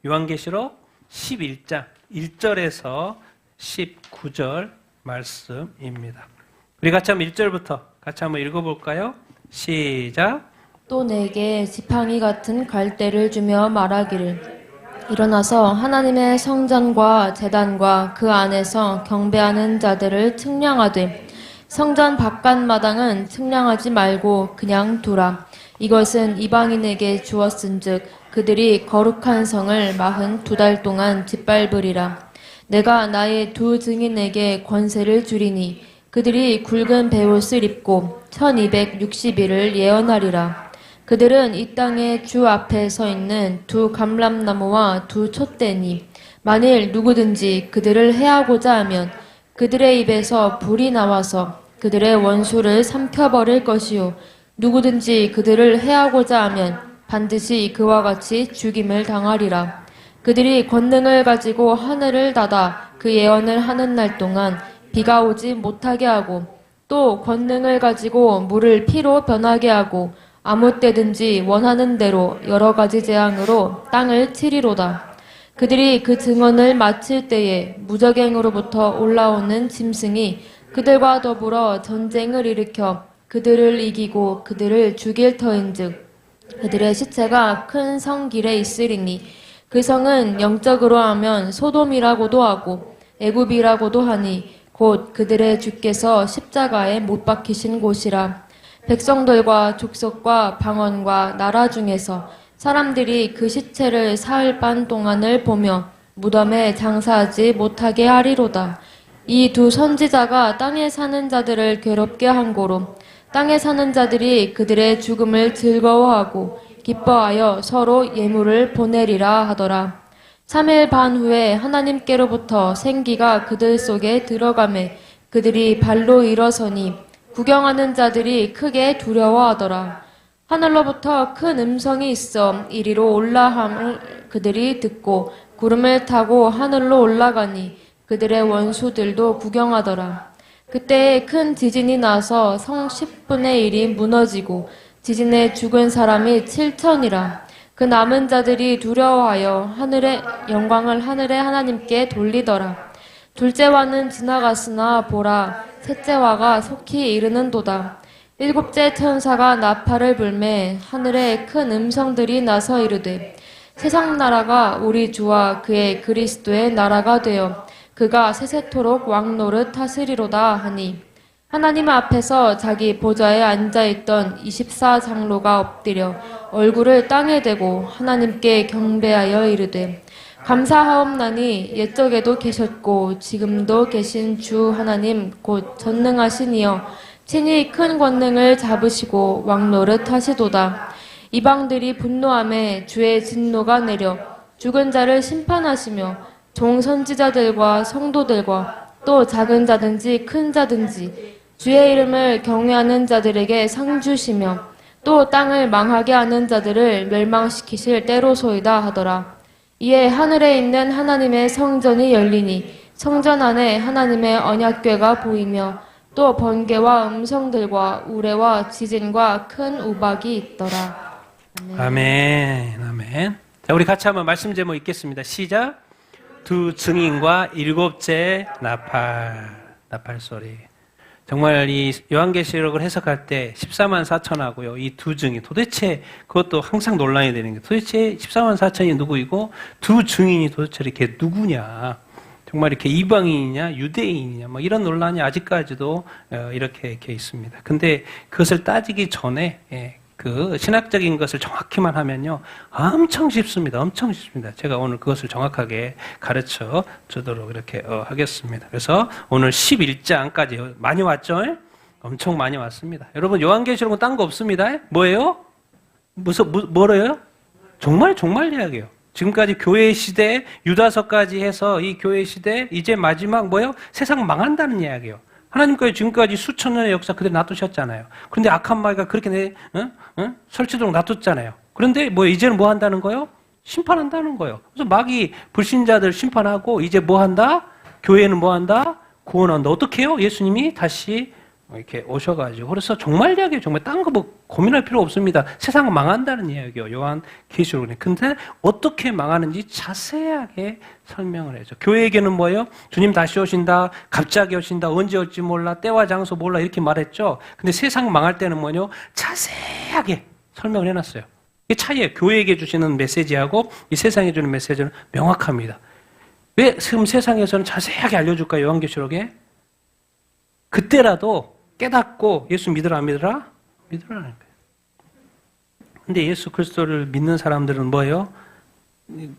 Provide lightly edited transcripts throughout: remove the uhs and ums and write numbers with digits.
요한계시록 11장 1절에서 19절 말씀입니다. 우리 같이 한번 1절부터 같이 한번 읽어볼까요? 시작. 또 내게 지팡이 같은 갈대를 주며 말하기를 일어나서 하나님의 성전과 제단과 그 안에서 경배하는 자들을 측량하되 성전 바깥마당은 측량하지 말고 그냥 두라. 이것은 이방인에게 주었은즉 그들이 거룩한 성을 42달 동안 짓밟으리라. 내가 나의 두 증인에게 권세를 주리니 그들이 굵은 베옷을 입고 1260일을 예언하리라. 그들은 이 땅의 주 앞에 서 있는 두 감람나무와 두 촛대니 만일 누구든지 그들을 해하고자 하면 그들의 입에서 불이 나와서 그들의 원수를 삼켜버릴 것이요 누구든지 그들을 해하고자 하면 반드시 그와 같이 죽임을 당하리라. 그들이 권능을 가지고 하늘을 닫아 그 예언을 하는 날 동안 비가 오지 못하게 하고 또 권능을 가지고 물을 피로 변하게 하고 아무 때든지 원하는 대로 여러 가지 재앙으로 땅을 치리로다. 그들이 그 증언을 마칠 때에 무적행으로부터 올라오는 짐승이 그들과 더불어 전쟁을 일으켜 그들을 이기고 그들을 죽일 터인즉 그들의 시체가 큰 성 길에 있으리니 그 성은 영적으로 하면 소돔이라고도 하고 애굽이라고도 하니 곧 그들의 주께서 십자가에 못 박히신 곳이라. 백성들과 족속과 방언과 나라 중에서 사람들이 그 시체를 사흘 반 동안을 보며 무덤에 장사하지 못하게 하리로다. 이 두 선지자가 땅에 사는 자들을 괴롭게 한 고로 땅에 사는 자들이 그들의 죽음을 즐거워하고 기뻐하여 서로 예물을 보내리라 하더라. 3일 반 후에 하나님께로부터 생기가 그들 속에 들어가매 그들이 발로 일어서니 구경하는 자들이 크게 두려워하더라. 하늘로부터 큰 음성이 있어 이리로 올라함을 그들이 듣고 구름을 타고 하늘로 올라가니 그들의 원수들도 구경하더라. 그때 큰 지진이 나서 성 10분의 1이 무너지고 지진에 죽은 사람이 7천이라. 그 남은 자들이 두려워하여 하늘의 영광을 하늘의 하나님께 돌리더라. 둘째와는 지나갔으나 보라 셋째와가 속히 이르는도다. 일곱째 천사가 나팔을 불매 하늘에 큰 음성들이 나서 이르되 세상 나라가 우리 주와 그의 그리스도의 나라가 되어 그가 세세토록 왕노릇 하시리로다 하니 하나님 앞에서 자기 보좌에 앉아있던 24장로가 엎드려 얼굴을 땅에 대고 하나님께 경배하여 이르되 감사하옵나니 옛적에도 계셨고 지금도 계신 주 하나님 곧 전능하신 이여 친히 큰 권능을 잡으시고 왕노릇 하시도다. 이방들이 분노하매 주의 진노가 내려 죽은 자를 심판하시며 종 선지자들과 성도들과 또 작은 자든지 큰 자든지 주의 이름을 경외하는 자들에게 상 주시며 또 땅을 망하게 하는 자들을 멸망시키실 때로소이다 하더라. 이에 하늘에 있는 하나님의 성전이 열리니 성전 안에 하나님의 언약궤가 보이며 또 번개와 음성들과 우레와 지진과 큰 우박이 있더라. 아멘. 아멘. 자, 우리 같이 한번 말씀 제목 읽겠습니다. 시작. 두 증인과 일곱째 나팔 소리. 정말 이 요한계시록을 해석할 때 14만 4천하고요. 이 두 증인 도대체 그것도 항상 논란이 되는 게 도대체 14만 4천이 누구이고 두 증인이 도대체 이렇게 누구냐. 정말 이렇게 이방인이냐 유대인이냐 뭐 이런 논란이 아직까지도 이렇게 있습니다. 근데 그것을 따지기 전에 그 신학적인 것을 정확히만 하면요. 엄청 쉽습니다. 엄청 쉽습니다. 제가 오늘 그것을 정확하게 가르쳐 주도록 이렇게 하겠습니다. 그래서 오늘 11장까지 많이 왔죠? 엄청 많이 왔습니다. 여러분 요한계시록은 딴 거 없습니다. 뭐예요? 뭐래요? 정말 이야기예요. 지금까지 교회 시대 유다서까지 해서 이 교회 시대 이제 마지막 뭐예요? 세상 망한다는 이야기예요. 하나님께서 지금까지 수천 년의 역사 그대로 놔두셨잖아요. 그런데 악한 마귀가 그렇게 설치도록 놔뒀잖아요. 그런데 이제는 뭐 한다는 거예요? 심판한다는 거예요. 그래서 마귀 불신자들 심판하고 이제 뭐 한다? 교회는 뭐 한다? 구원한다. 어떻게 해요? 예수님이 다시 이렇게 오셔가지고 그래서 종말 이야기 정말 딴 거 뭐 고민할 필요 없습니다. 세상은 망한다는 이야기요. 요한 계시록에. 근데 어떻게 망하는지 자세하게 설명을 해줘. 교회에게는 뭐예요? 주님 다시 오신다. 갑자기 오신다. 언제 올지 몰라. 때와 장소 몰라. 이렇게 말했죠. 근데 세상 망할 때는 뭐냐? 자세하게 설명을 해놨어요. 이게 차이예요. 교회에게 주시는 메시지하고 이 세상에 주는 메시지는 명확합니다. 왜 지금 세상에서는 자세하게 알려줄까요? 요한계시록에? 그때라도 깨닫고 예수 믿으라 안 믿으라? 믿으라는 거예요. 근데 예수 그리스도를 믿는 사람들은 뭐예요?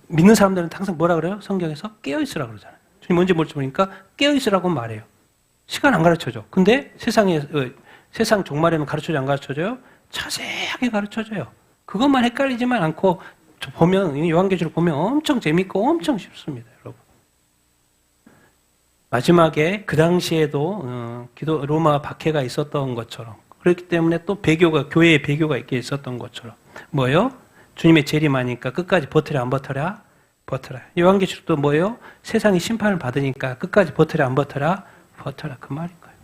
믿는 사람들은 항상 뭐라 그래요? 성경에서 깨어있으라 그러잖아요. 주님 언제 볼지 모르니까 깨어있으라고 말해요. 시간 안 가르쳐줘. 근데 세상 종말에는 가르쳐줘 안 가르쳐줘요? 자세하게 가르쳐줘요. 그것만 헷갈리지만 않고 보면 요한계시록 보면 엄청 재밌고 엄청 쉽습니다, 여러분. 마지막에 그 당시에도 로마 박해가 있었던 것처럼 그렇기 때문에 또 배교가 교회의 배교가 있게 있었던 것처럼 뭐예요? 주님의 재림하니까 끝까지 버텨라 안 버텨라? 버텨라. 요한계시록도 뭐예요? 세상이 심판을 받으니까 끝까지 버텨라 안 버텨라? 버텨라. 그 말인 거예요.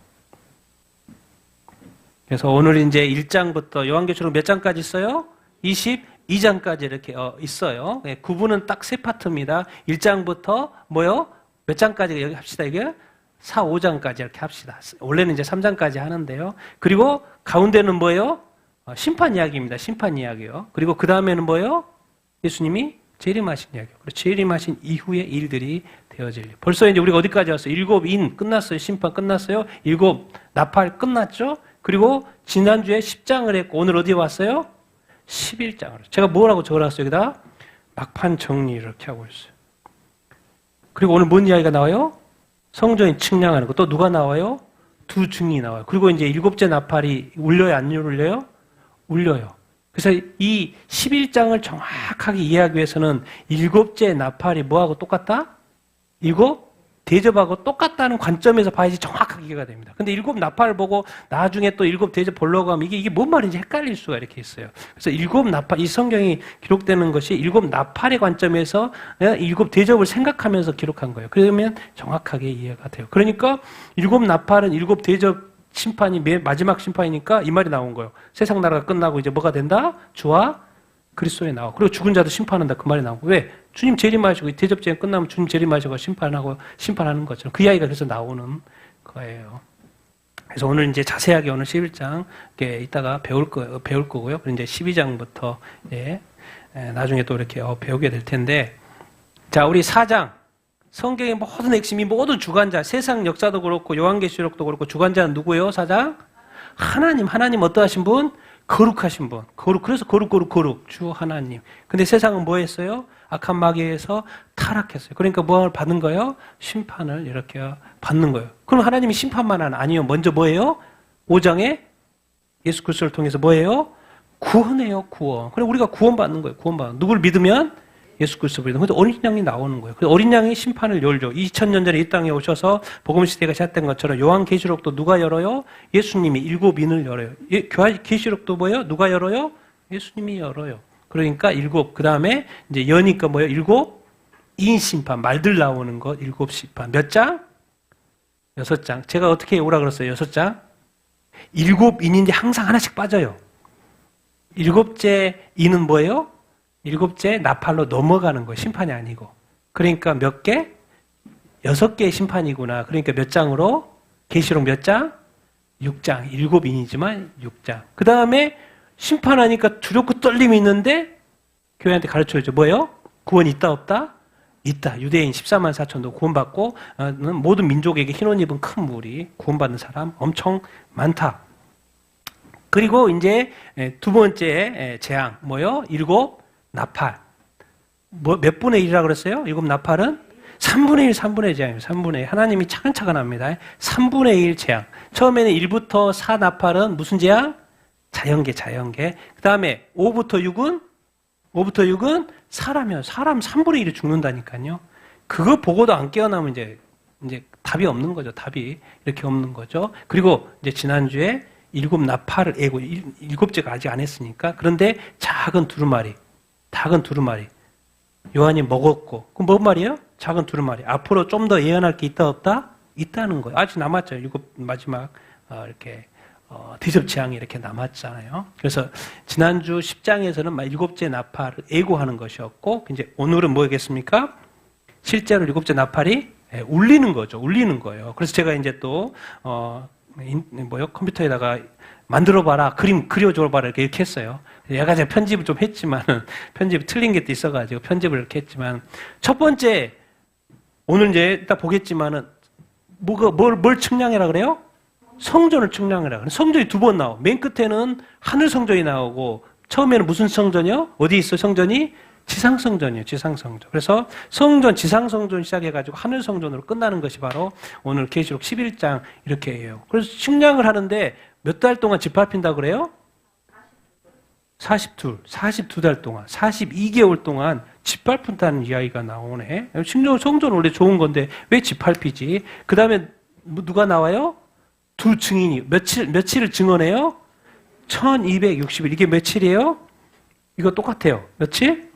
그래서 오늘 이제 1장부터 요한계시록 몇 장까지 있어요? 22장까지 이렇게 있어요. 구분은 딱 세 파트입니다. 1장부터 뭐요? 몇 장까지 여기 합시다. 이게 4, 5장까지 이렇게 합시다. 원래는 이제 3장까지 하는데요. 그리고 가운데는 뭐예요? 심판 이야기입니다. 심판 이야기요. 그리고 그 다음에는 뭐예요? 예수님이 재림하신 이야기요. 그리고 재림하신 이후의 일들이 되어질 일. 벌써 이제 우리가 어디까지 왔어요? 7인 끝났어요. 심판 끝났어요. 7 나팔 끝났죠? 그리고 지난주에 10장을 했고 오늘 어디에 왔어요? 11장으로. 제가 뭐라고 적어놨어요? 여기다 막판 정리 이렇게 하고 있어요. 그리고 오늘 뭔 이야기가 나와요? 성전이 측량하는 거. 또 누가 나와요? 두 증인이 나와요. 그리고 이제 7째 나팔이 울려요? 안 울려요? 울려요. 그래서 이 11장을 정확하게 이해하기 위해서는 7째 나팔이 뭐하고 똑같다? 이거 대접하고 똑같다는 관점에서 봐야지 정확하게 이해가 됩니다. 근데 7 나팔을 보고 나중에 또 7 대접 보려고 하면 이게 뭔 말인지 헷갈릴 수가 이렇게 있어요. 그래서 7 나팔, 이 성경이 기록되는 것이 7 나팔의 관점에서 7 대접을 생각하면서 기록한 거예요. 그러면 정확하게 이해가 돼요. 그러니까 7 나팔은 7 대접 심판이 마지막 심판이니까 이 말이 나온 거예요. 세상 나라가 끝나고 이제 뭐가 된다? 주와 그리스도에 나와. 그리고 죽은 자도 심판한다. 그 말이 나오고. 왜? 주님 재림하시고 대접제가 끝나면 주님 재림하시고 심판하는 것처럼 그 이야기가 그래서 나오는 거예요. 그래서 오늘 이제 자세하게 오늘 11장 이따가 배울 거고요. 그리고 이제 12장부터 나중에 또 이렇게 배우게 될 텐데, 자 우리 4장 성경의 모든 핵심이 모든 주관자, 세상 역사도 그렇고 요한계시록도 그렇고 주관자는 누구예요? 4장 하나님 어떠하신 분? 거룩하신 분. 그래서 거룩 주 하나님. 근데 세상은 뭐 했어요? 악한 마귀에서 타락했어요. 그러니까 뭘 받는 거예요? 심판을 이렇게 받는 거예요. 그럼 하나님이 심판만 아니요. 먼저 뭐예요? 5장에 예수 그리스도를 통해서 뭐예요? 구원해요, 구원. 그래 우리가 구원받는 거예요. 구원받는. 누굴 믿으면 예수 그리스도를 믿으면. 근데 어린 양이 나오는 거예요. 그래서 어린 양이 심판을 열죠. 2000년 전에 이 땅에 오셔서 복음 시대가 시작된 것처럼 요한계시록도 누가 열어요? 예수님이 7인을 열어요. 계시록도 뭐예요? 누가 열어요? 예수님이 열어요. 그러니까 7, 그 다음에 이제 여니까 뭐예요? 7인 심판, 말들 나오는 것, 7 심판. 몇 장? 6장. 제가 어떻게 오라 그랬어요? 6장? 7인인데 항상 하나씩 빠져요. 7째 인은 뭐예요? 7째 나팔로 넘어가는 거예요. 심판이 아니고. 그러니까 몇 개? 6개의 심판이구나. 그러니까 몇 장으로? 계시록 몇 장? 6장. 7인이지만 6장. 그 다음에 심판하니까 두렵고 떨림이 있는데 교회한테 가르쳐야죠. 뭐예요? 구원 있다 없다? 있다. 유대인 14만 4천도 구원받고 모든 민족에게 흰옷 입은 큰 무리 구원받는 사람 엄청 많다. 그리고 이제 두 번째 재앙 뭐요? 7 나팔. 몇 분의 1이라고 그랬어요? 7 나팔은 3분의 1, 3분의 재앙이에요. 3분의 1. 하나님이 차근차근 합니다. 3분의 1 재앙. 처음에는 1부터 4 나팔은 무슨 재앙? 자연계. 그 다음에 5부터 6은 사람이요. 사람 3분의 1이 죽는다니까요. 그거 보고도 안 깨어나면 이제 답이 없는 거죠. 답이 이렇게 없는 거죠. 그리고 이제 지난주에 7 나팔을 애고 7째가 아직 안 했으니까. 그런데 작은 두루마리. 요한이 먹었고. 그럼 뭔 말이에요? 작은 두루마리. 앞으로 좀 더 예언할 게 있다 없다? 있다는 거예요. 아직 남았죠. 7 마지막 이렇게 대접 재앙이 이렇게 남았잖아요. 그래서 지난주 10장에서는 막 일곱째 나팔을 애고하는 것이었고, 이제 오늘은 뭐겠습니까? 실제로 일곱째 나팔이 울리는 거죠. 울리는 거예요. 그래서 제가 이제 또 컴퓨터에다가 만들어봐라, 그림 그려줘봐라 이렇게 했어요. 얘가 제가 편집을 좀 했지만 편집이 틀린 게 또 있어가지고 편집을 이렇게 했지만, 첫 번째 오늘 이제 이따 보겠지만은 뭘 측량해라 그래요? 성전을 측량해라. 성전이 두 번 나와. 맨 끝에는 하늘 성전이 나오고, 처음에는 무슨 성전이요? 어디 있어 성전이? 지상 성전이에요. 지상 성전. 그래서 성전, 지상 성전 시작해가지고 하늘 성전으로 끝나는 것이 바로 오늘 계시록 11장 이렇게 해요. 그래서 측량을 하는데 몇 달 동안 짓밟힌다고 그래요? 42달 동안, 42개월 동안 짓밟힌다는 이야기가 나오네. 성전 원래 좋은 건데 왜 짓밟히지? 그 다음에 누가 나와요? 두 증인이 며칠을 증언해요? 1260일. 이게 며칠이에요? 이거 똑같아요. 며칠?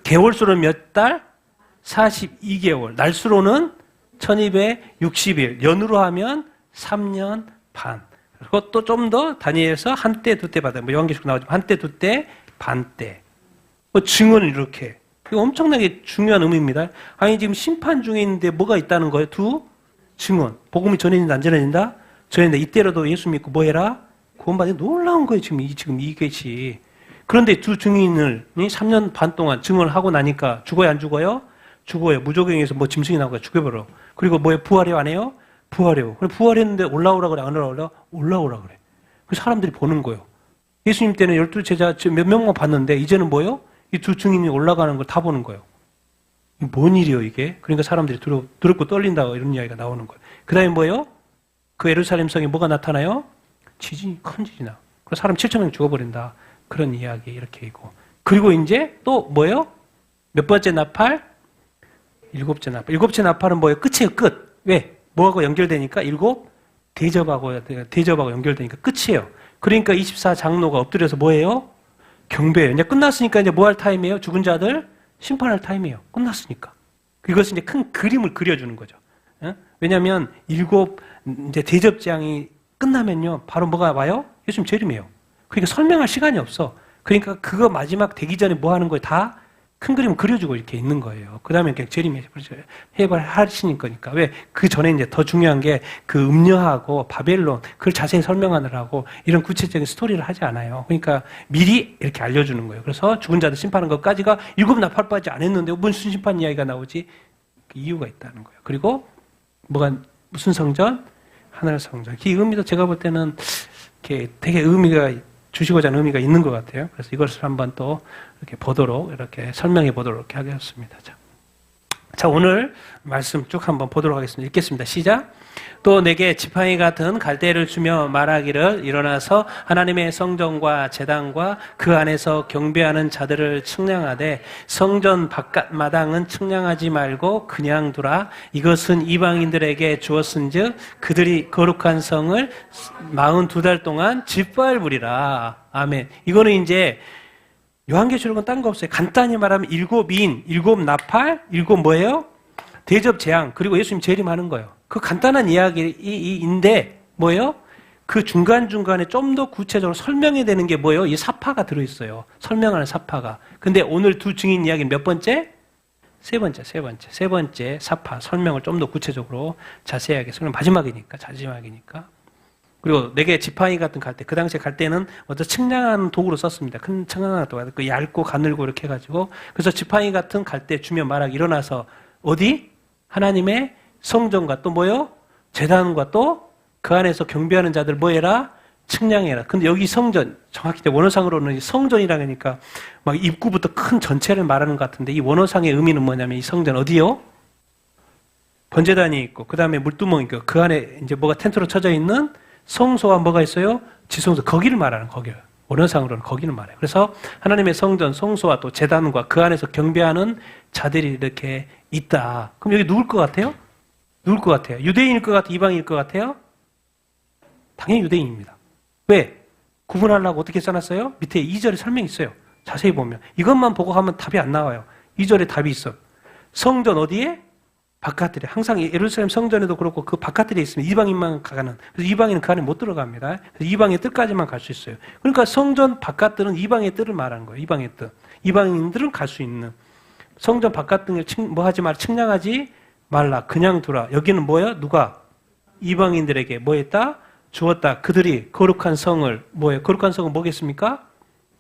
개월수로는 몇 달? 42개월. 날수로는 1260일. 연으로 하면 3년 반. 그것도 좀 더 다니엘서 한때 두때 받아요. 요한계시록 나오지만 한때 두때 반때. 증언을 이렇게. 이거 엄청나게 중요한 의미입니다. 아니 지금 심판 중에 있는데 뭐가 있다는 거예요? 두 증언. 복음이 전해진다 안 전해진다? 전해진다. 이때라도 예수 믿고 뭐 해라? 구원받는 놀라운 거예요. 지금 이것이. 그런데 두 증인을 3년 반 동안 증언을 하고 나니까 죽어요 안 죽어요? 죽어요. 무조건에서 뭐 짐승이 나오고 죽여버려. 그리고 뭐예요? 부활해요 안 해요? 부활해요. 부활했는데 올라오라 그래 안 올라오라? 올라오라 그래. 그래서 사람들이 보는 거예요. 예수님 때는 12제자 몇 명만 봤는데 이제는 뭐예요? 이 두 증인이 올라가는 걸 다 보는 거예요. 뭔 일이에요 이게? 그러니까 사람들이 두렵고 떨린다 이런 이야기가 나오는 거예요. 그 다음에 뭐예요? 그 예루살렘 성에 뭐가 나타나요? 큰 지진이 나. 그래서 사람 7,000명 죽어버린다. 그런 이야기 이렇게 있고. 그리고 이제 또 뭐예요? 몇 번째 나팔? 일곱째 나팔. 일곱째 나팔은 뭐예요? 끝이에요, 끝. 왜? 뭐하고 연결되니까? 대접하고 연결되니까 끝이에요. 그러니까 24장로가 엎드려서 뭐예요? 경배해요. 이제 끝났으니까 이제 뭐 할 타임이에요? 죽은 자들 심판할 타임이에요. 끝났으니까. 이것은 이제 큰 그림을 그려주는 거죠. 왜냐하면 이제 대접 재앙이 끝나면요, 바로 뭐가 와요? 예수님 재림이에요. 그러니까 설명할 시간이 없어. 그러니까 그거 마지막 되기 전에 뭐 하는 거예요? 다 큰 그림 그려주고 이렇게 있는 거예요. 그 다음에 그냥 재림이 해발하시는 거니까. 왜? 그 전에 이제 더 중요한 게 그 음녀하고 바벨론, 그걸 자세히 설명하느라고 이런 구체적인 스토리를 하지 않아요. 그러니까 미리 이렇게 알려주는 거예요. 그래서 죽은 자들 심판하는 것까지가 일곱 나팔까지 안 했는데 무슨 심판 이야기가 나오지? 그 이유가 있다는 거예요. 그리고 무슨 성전? 하늘 성전. 이 의미도 제가 볼 때는 이렇게 되게 주시고자 하는 의미가 있는 것 같아요. 그래서 이것을 한번 또 이렇게 설명해 보도록 이렇게 하겠습니다. 자, 오늘 말씀 쭉 한번 보도록 하겠습니다. 읽겠습니다. 시작. 또 내게 지팡이 같은 갈대를 주며 말하기를 일어나서 하나님의 성전과 제단과 그 안에서 경배하는 자들을 측량하되 성전 바깥 마당은 측량하지 말고 그냥 두라. 이것은 이방인들에게 주었은즉 그들이 거룩한 성을 42달 동안 짓밟으리라. 아멘. 이거는 이제 요한계시록은 딴 거 없어요. 간단히 말하면 일곱 나팔, 뭐예요? 대접 재앙, 그리고 예수님 재림하는 거예요. 그 간단한 이야기인데 뭐예요? 그 중간중간에 좀 더 구체적으로 설명해야 되는 게 뭐예요? 이 사파가 들어있어요. 설명하는 사파가. 근데 오늘 두 증인 이야기는 몇 번째? 세 번째 사파. 설명을 좀 더 구체적으로 자세하게. 그럼 마지막이니까. 그리고 내게 지팡이 같은 갈대. 그 당시에 갈대는 어떤 측량하는 도구로 썼습니다. 큰 측량하는 도구. 그 얇고 가늘고 이렇게 해가지고. 그래서 지팡이 같은 갈대 주며 말하기 일어나서 어디? 하나님의 성전과 또 뭐요? 제단과 또 그 안에서 경배하는 자들 뭐 해라? 측량해라. 근데 여기 성전, 정확히 원어상으로는 성전이라 하니까 막 입구부터 큰 전체를 말하는 것 같은데 이 원어상의 의미는 뭐냐면 이 성전 어디요? 번제단이 있고 그 다음에 물두멍이 있고 그 안에 이제 뭐가 텐트로 쳐져 있는 성소와 뭐가 있어요? 지성소. 거기를 말하는 거기를. 원어상으로는 거기를 말해요. 그래서 하나님의 성전, 성소와 또 제단과 그 안에서 경배하는 자들이 이렇게 있다. 그럼 여기 누굴 것 같아요? 유대인일 것 같아요? 이방인일 것 같아요? 당연히 유대인입니다. 왜? 구분하려고 어떻게 써놨어요? 밑에 2절에 설명이 있어요. 자세히 보면. 이것만 보고 하면 답이 안 나와요. 2절에 답이 있어. 성전 어디에? 바깥들이 항상 예루살렘 성전에도 그렇고 그 바깥들에 있으면 이방인만 가는. 그래서 이방인은 그 안에 못 들어갑니다. 그래서 이방의 뜰까지만 갈 수 있어요. 그러니까 성전 바깥들은 이방의 뜰을 말하는 거예요. 이방의 뜰. 이방인들은 갈 수 있는. 성전 바깥 등을 뭐 하지 말라, 측량하지 말라, 그냥 두라. 여기는 뭐야? 누가? 이방인들에게 뭐 했다? 주었다. 그들이 거룩한 성을, 뭐예요? 거룩한 성은 뭐겠습니까?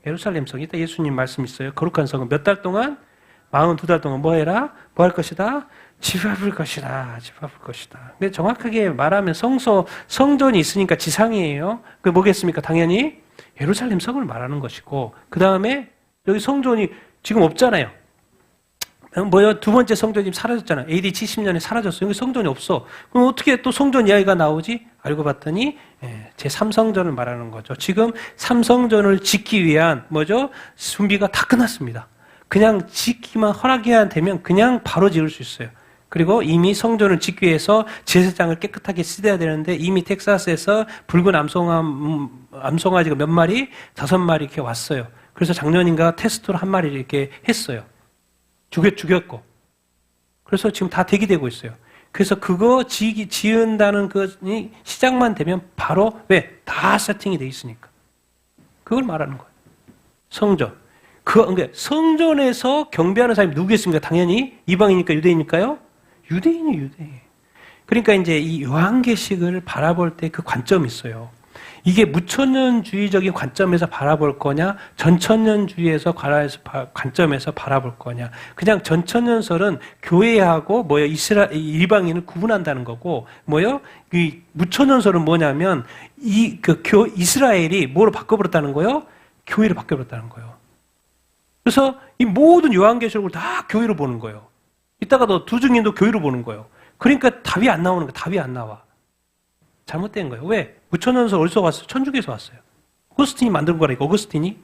예루살렘 성이 있다. 예수님 말씀 있어요. 거룩한 성은 몇 달 동안? 42달 동안 뭐 해라? 뭐 할 것이다? 집합을 것이다. 집합을 것이다. 근데 정확하게 말하면 성전이 있으니까 지상이에요. 그게 뭐겠습니까? 당연히 예루살렘 성을 말하는 것이고, 그 다음에 여기 성전이 지금 없잖아요. 뭐요? 두 번째 성전이 지금 사라졌잖아요. AD 70년에 사라졌어요. 여기 성전이 없어. 그럼 어떻게 또 성전 이야기가 나오지? 알고 봤더니 제3성전을 말하는 거죠. 지금 3성전을 짓기 위한 뭐죠? 준비가 다 끝났습니다. 그냥 짓기만 허락해야 되면 그냥 바로 지을 수 있어요. 그리고 이미 성전을 짓기 위해서 제사장을 깨끗하게 씻어야 되는데 이미 텍사스에서 붉은 암송아지가 몇 마리? 5마리 이렇게 왔어요. 그래서 작년인가 테스트로 1마리를 이렇게 했어요. 죽였고. 그래서 지금 다 대기되고 있어요. 그래서 그거 지은다는 그 시작만 되면 바로 왜? 다 세팅이 돼 있으니까. 그걸 말하는 거예요. 성전. 그러니까 성전에서 경배하는 사람이 누구겠습니까? 당연히 이방이니까 유대인일까요? 유대인이 유대인. 그러니까 이제 이 요한계시록을 바라볼 때 그 관점이 있어요. 이게 무천년주의적인 관점에서 바라볼 거냐, 전천년주의에서 관점에서 바라볼 거냐. 그냥 전천년설은 교회하고 이방인을 구분한다는 거고, 이 무천년설은 뭐냐면 이스라엘이 뭐로 바꿔버렸다는 거예요? 교회로 바꿔버렸다는 거예요. 그래서 이 모든 요한계시록을 다 교회로 보는 거예요. 이따가 너 두증인도 교회로 보는 거예요. 그러니까 답이 안 나오는 거예요. 답이 안 나와. 잘못된 거예요. 왜? 무천년설 어디서 왔어요? 천주교에서 왔어요. 어거스틴이 만든 거라니까, 어거스틴이.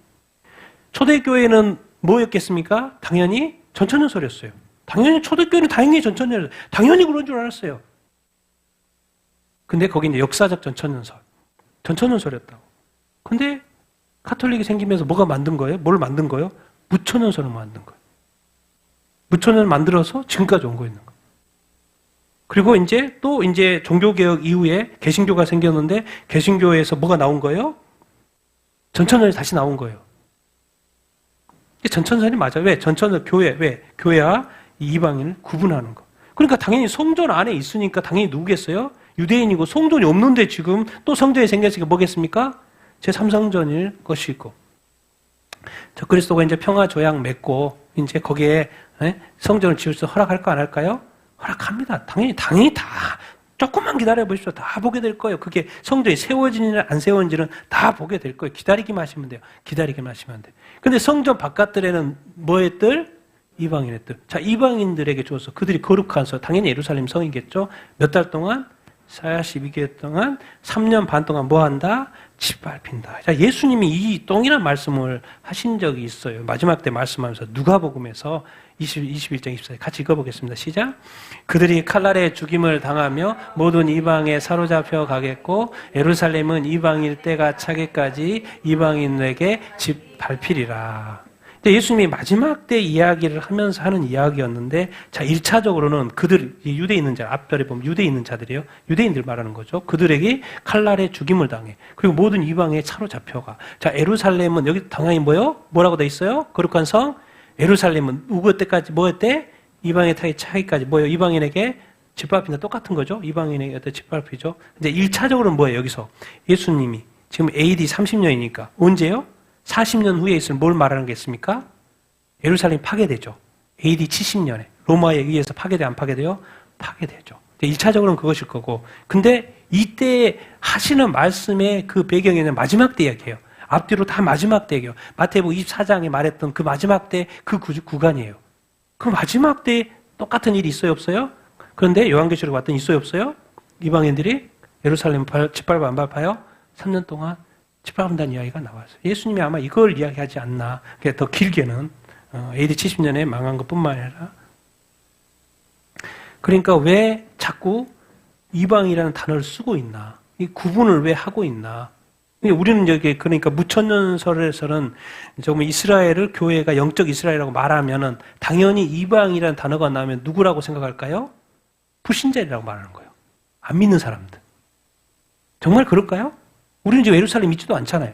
초대교회는 뭐였겠습니까? 당연히 전천년설이었어요. 당연히 초대교회는 당연히 전천년설. 당연히 그런 줄 알았어요. 근데 거기 이제 역사적 전천년설이었다고. 근데 카톨릭이 생기면서 뭐가 만든 거예요? 뭘 만든 거예요? 무천년설을 만든 거예요. 무천년을 만들어서 지금까지 온 거있는 거예요. 그리고 이제 종교개혁 이후에 개신교가 생겼는데 개신교에서 뭐가 나온 거예요? 전천년이 다시 나온 거예요. 전천년이 맞아요. 왜? 전천년 왜? 교회와 이방인을 구분하는 거. 그러니까 당연히 성전 안에 있으니까 당연히 누구겠어요? 유대인이고 성전이 없는데 지금 또 성전이 생겼으니까 뭐겠습니까? 제3성전일 것이고. 저 그리스도가 이제 평화 조약 맺고 이제 거기에 성전을 지을 수 허락할까 안 할까요? 허락합니다. 당연히 다 조금만 기다려 보십시오. 다 보게 될 거예요. 그게 성전이 세워지느냐 안 세워지는지는 다 보게 될 거예요. 기다리기만 하시면 돼요. 기다리기만 하시면 돼요. 근데 성전 바깥들에는 뭐의 뜰? 이방인의 뜰. 자, 이방인들에게 줘서 그들이 거룩한 성, 당연히 예루살렘 성이겠죠. 몇 달 동안? 42개월 동안 3년 반 동안 뭐 한다? 짓밟힌다. 자, 예수님이 이 똥이라는 말씀을 하신 적이 있어요. 마지막 때 말씀하면서 누가복음에서 21장 24절 같이 읽어보겠습니다. 시작. 그들이 칼날에 죽임을 당하며 모든 이방에 사로잡혀 가겠고 예루살렘은 이방일 때가 차기까지 이방인에게 짓밟히리라. 예수님이 마지막 때 이야기를 하면서 하는 이야기였는데, 자, 1차적으로는 그들, 유대에 있는 자, 앞절에 보면 유대에 있는 자들이에요. 유대인들 말하는 거죠. 그들에게 칼날에 죽임을 당해. 그리고 모든 이방에 차로 잡혀가. 자, 예루살렘은 여기 당연히 뭐라고 돼 있어요? 거룩한 성? 예루살렘은 누구 때까지, 때? 이방의 차기까지 이방인에게 짓밟힌다. 똑같은 거죠. 이방인에게 짓밟히죠. 근데 1차적으로는 뭐예요? 여기서 예수님이 지금 AD 30년이니까 언제요? 40년 후에 있으면 뭘 말하는 게 있습니까? 예루살렘이 파괴되죠. AD 70년에. 로마에 의해서 파괴돼요? 안 파괴돼요? 파괴되죠. 1차적으로는 그것일 거고. 근데 이때 하시는 말씀의 그 배경에는 마지막 때 이야기예요. 앞뒤로 다 마지막 때예요. 마태복음 24장에 말했던 그 마지막 때 그 구간이에요. 그 마지막 때 똑같은 일이 있어요? 없어요? 그런데 요한계시록 왔더니 있어요? 없어요? 이방인들이 예루살렘 짓밟아 안 밟아요? 3년 동안 짓밟는다는 이야기가 나왔어요. 예수님이 아마 이걸 이야기하지 않나. 더 길게는 AD 70년에 망한 것뿐만 아니라. 그러니까 왜 자꾸 이방이라는 단어를 쓰고 있나? 이 구분을 왜 하고 있나? 우리는 여기 그러니까 무천년설에서는 조금 이스라엘을 교회가 영적 이스라엘이라고 말하면은 당연히 이방이라는 단어가 나오면 누구라고 생각할까요? 불신자라고 말하는 거예요. 안 믿는 사람들. 정말 그럴까요? 우리는 이제 예루살렘 믿지도 않잖아요.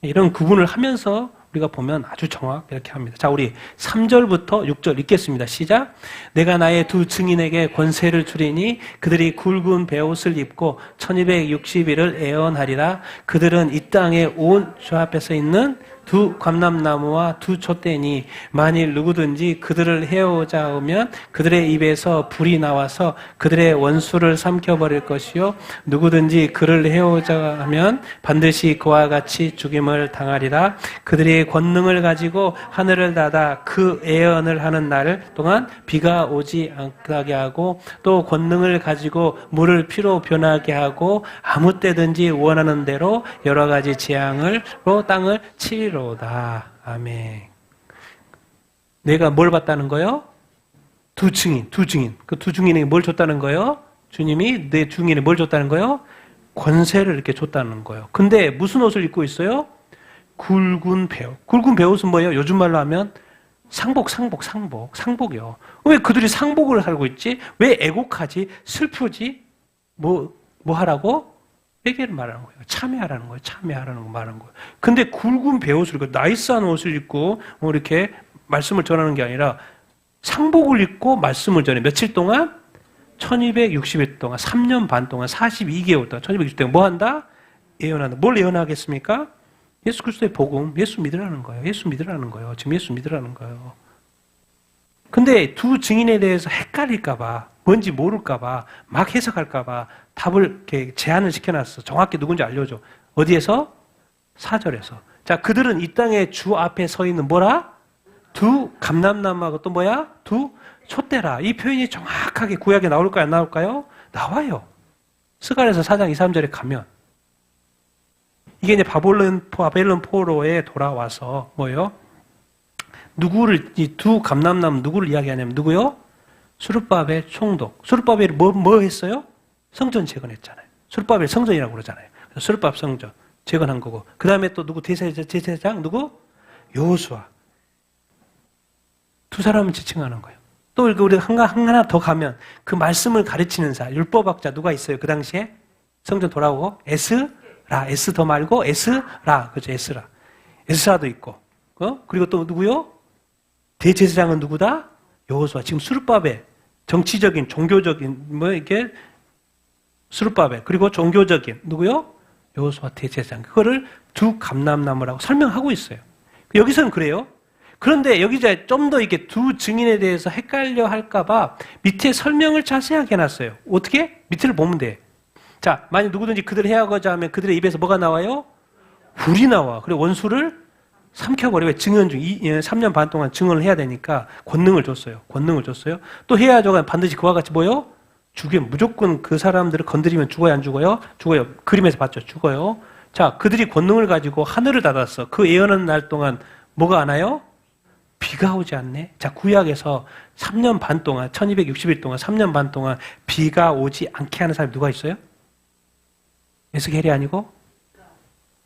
이런 구분을 하면서 우리가 보면 아주 정확 이렇게 합니다. 자, 우리 3절부터 6절 읽겠습니다. 시작. 내가 나의 두 증인에게 권세를 주리니 그들이 굵은 베옷을 입고 1260일을 애언하리라. 그들은 이 땅에 온 주 앞에서 있는 두 감람나무와 두 촛대니 만일 누구든지 그들을 해오자 하면 그들의 입에서 불이 나와서 그들의 원수를 삼켜버릴 것이요 누구든지 그를 해오자 하면 반드시 그와 같이 죽임을 당하리라. 그들이 권능을 가지고 하늘을 닫아 그 애언을 하는 날 동안 비가 오지 않게 하고 또 권능을 가지고 물을 피로 변하게 하고 아무 때든지 원하는 대로 여러 가지 재앙으로 땅을 치리로다. 아멘. 내가 뭘 받다는 거요? 두 증인. 그 두 증인에게 뭘 줬다는 거요? 주님이 내 증인에 뭘 줬다는 거요? 권세를 이렇게 줬다는 거예요. 근데 무슨 옷을 입고 있어요? 굵은 베옷. 굵은 베옷은 뭐예요? 요즘 말로 하면 상복이요. 왜 그들이 상복을 하고 있지? 왜 애곡하지? 슬프지? 뭐 하라고? 회개를 말하는 거예요. 참여하라는 거 말하는 거예요. 근데 굵은 베옷을 입고 나이스한 옷을 입고 이렇게 말씀을 전하는 게 아니라 상복을 입고 말씀을 전해. 며칠 동안? 1260일 동안, 3년 반 동안, 42개월 동안, 1260일 동안 뭐 한다? 예언한다. 뭘 예언하겠습니까? 예수 그리스도의 복음, 예수 믿으라는 거예요. 지금 예수 믿으라는 거예요. 근데 두 증인에 대해서 헷갈릴까봐, 뭔지 모를까봐, 막 해석할까봐 답을 이렇게 제한을 시켜놨어. 정확히 누군지 알려줘. 어디에서? 4절에서. 자, 그들은 이 땅에 주 앞에 서 있는 뭐라? 두 감람나무하고 또 뭐야? 두 촛대라. 이 표현이 정확하게 구약에 나올까요? 안 나올까요? 나와요. 스가랴서 4장 2, 3절에 가면. 이게 이제 바벨론 포로에 돌아와서 뭐예요? 누구를, 이 두 감람나무 누구를 이야기하냐면 누구요? 스룹바벨 총독. 스룹바벨이 뭐 했어요? 성전 재건했잖아요. 스룹바벨 성전이라고 그러잖아요. 스룹바벨 성전 재건한 거고. 그 다음에 또 누구 대제사장 누구? 여호수아. 두 사람을 지칭하는 거예요. 또 우리가 하나 더 가면 그 말씀을 가르치는 자, 율법학자 누가 있어요? 그 당시에 성전 돌아오고 에스라, 에스 더 말고 에스라, 그죠? 에스라도 있고. 그리고 또 누구요? 대제사장은 누구다? 여호수아. 지금 스룹바벨 정치적인 종교적인 이게 스룹바벨 그리고 종교적인 누구요? 여호수아 대제사장. 그거를 두 감람나무라고 설명하고 있어요. 여기서는 그래요. 그런데 여기 이제 좀 더 이게 두 증인에 대해서 헷갈려 할까봐 밑에 설명을 자세하게 해놨어요. 어떻게? 밑을 보면 돼. 자, 만약 누구든지 그들을 해하고자 하면 그들의 입에서 뭐가 나와요? 불이 나와. 그리고 원수를 삼켜버려. 왜? 증언 중 3년 반 동안 증언을 해야 되니까 권능을 줬어요. 또 해야죠. 반드시 그와 같이 뭐요? 죽여. 무조건 그 사람들을 건드리면 죽어요, 안 죽어요? 죽어요. 그림에서 봤죠. 죽어요. 자, 그들이 권능을 가지고 하늘을 닫았어. 그 예언하는 날 동안 뭐가 안 와요? 비가 오지 않네. 자, 구약에서 3년 반 동안, 1260일 동안, 3년 반 동안 비가 오지 않게 하는 사람이 누가 있어요? 에스겔이 아니고?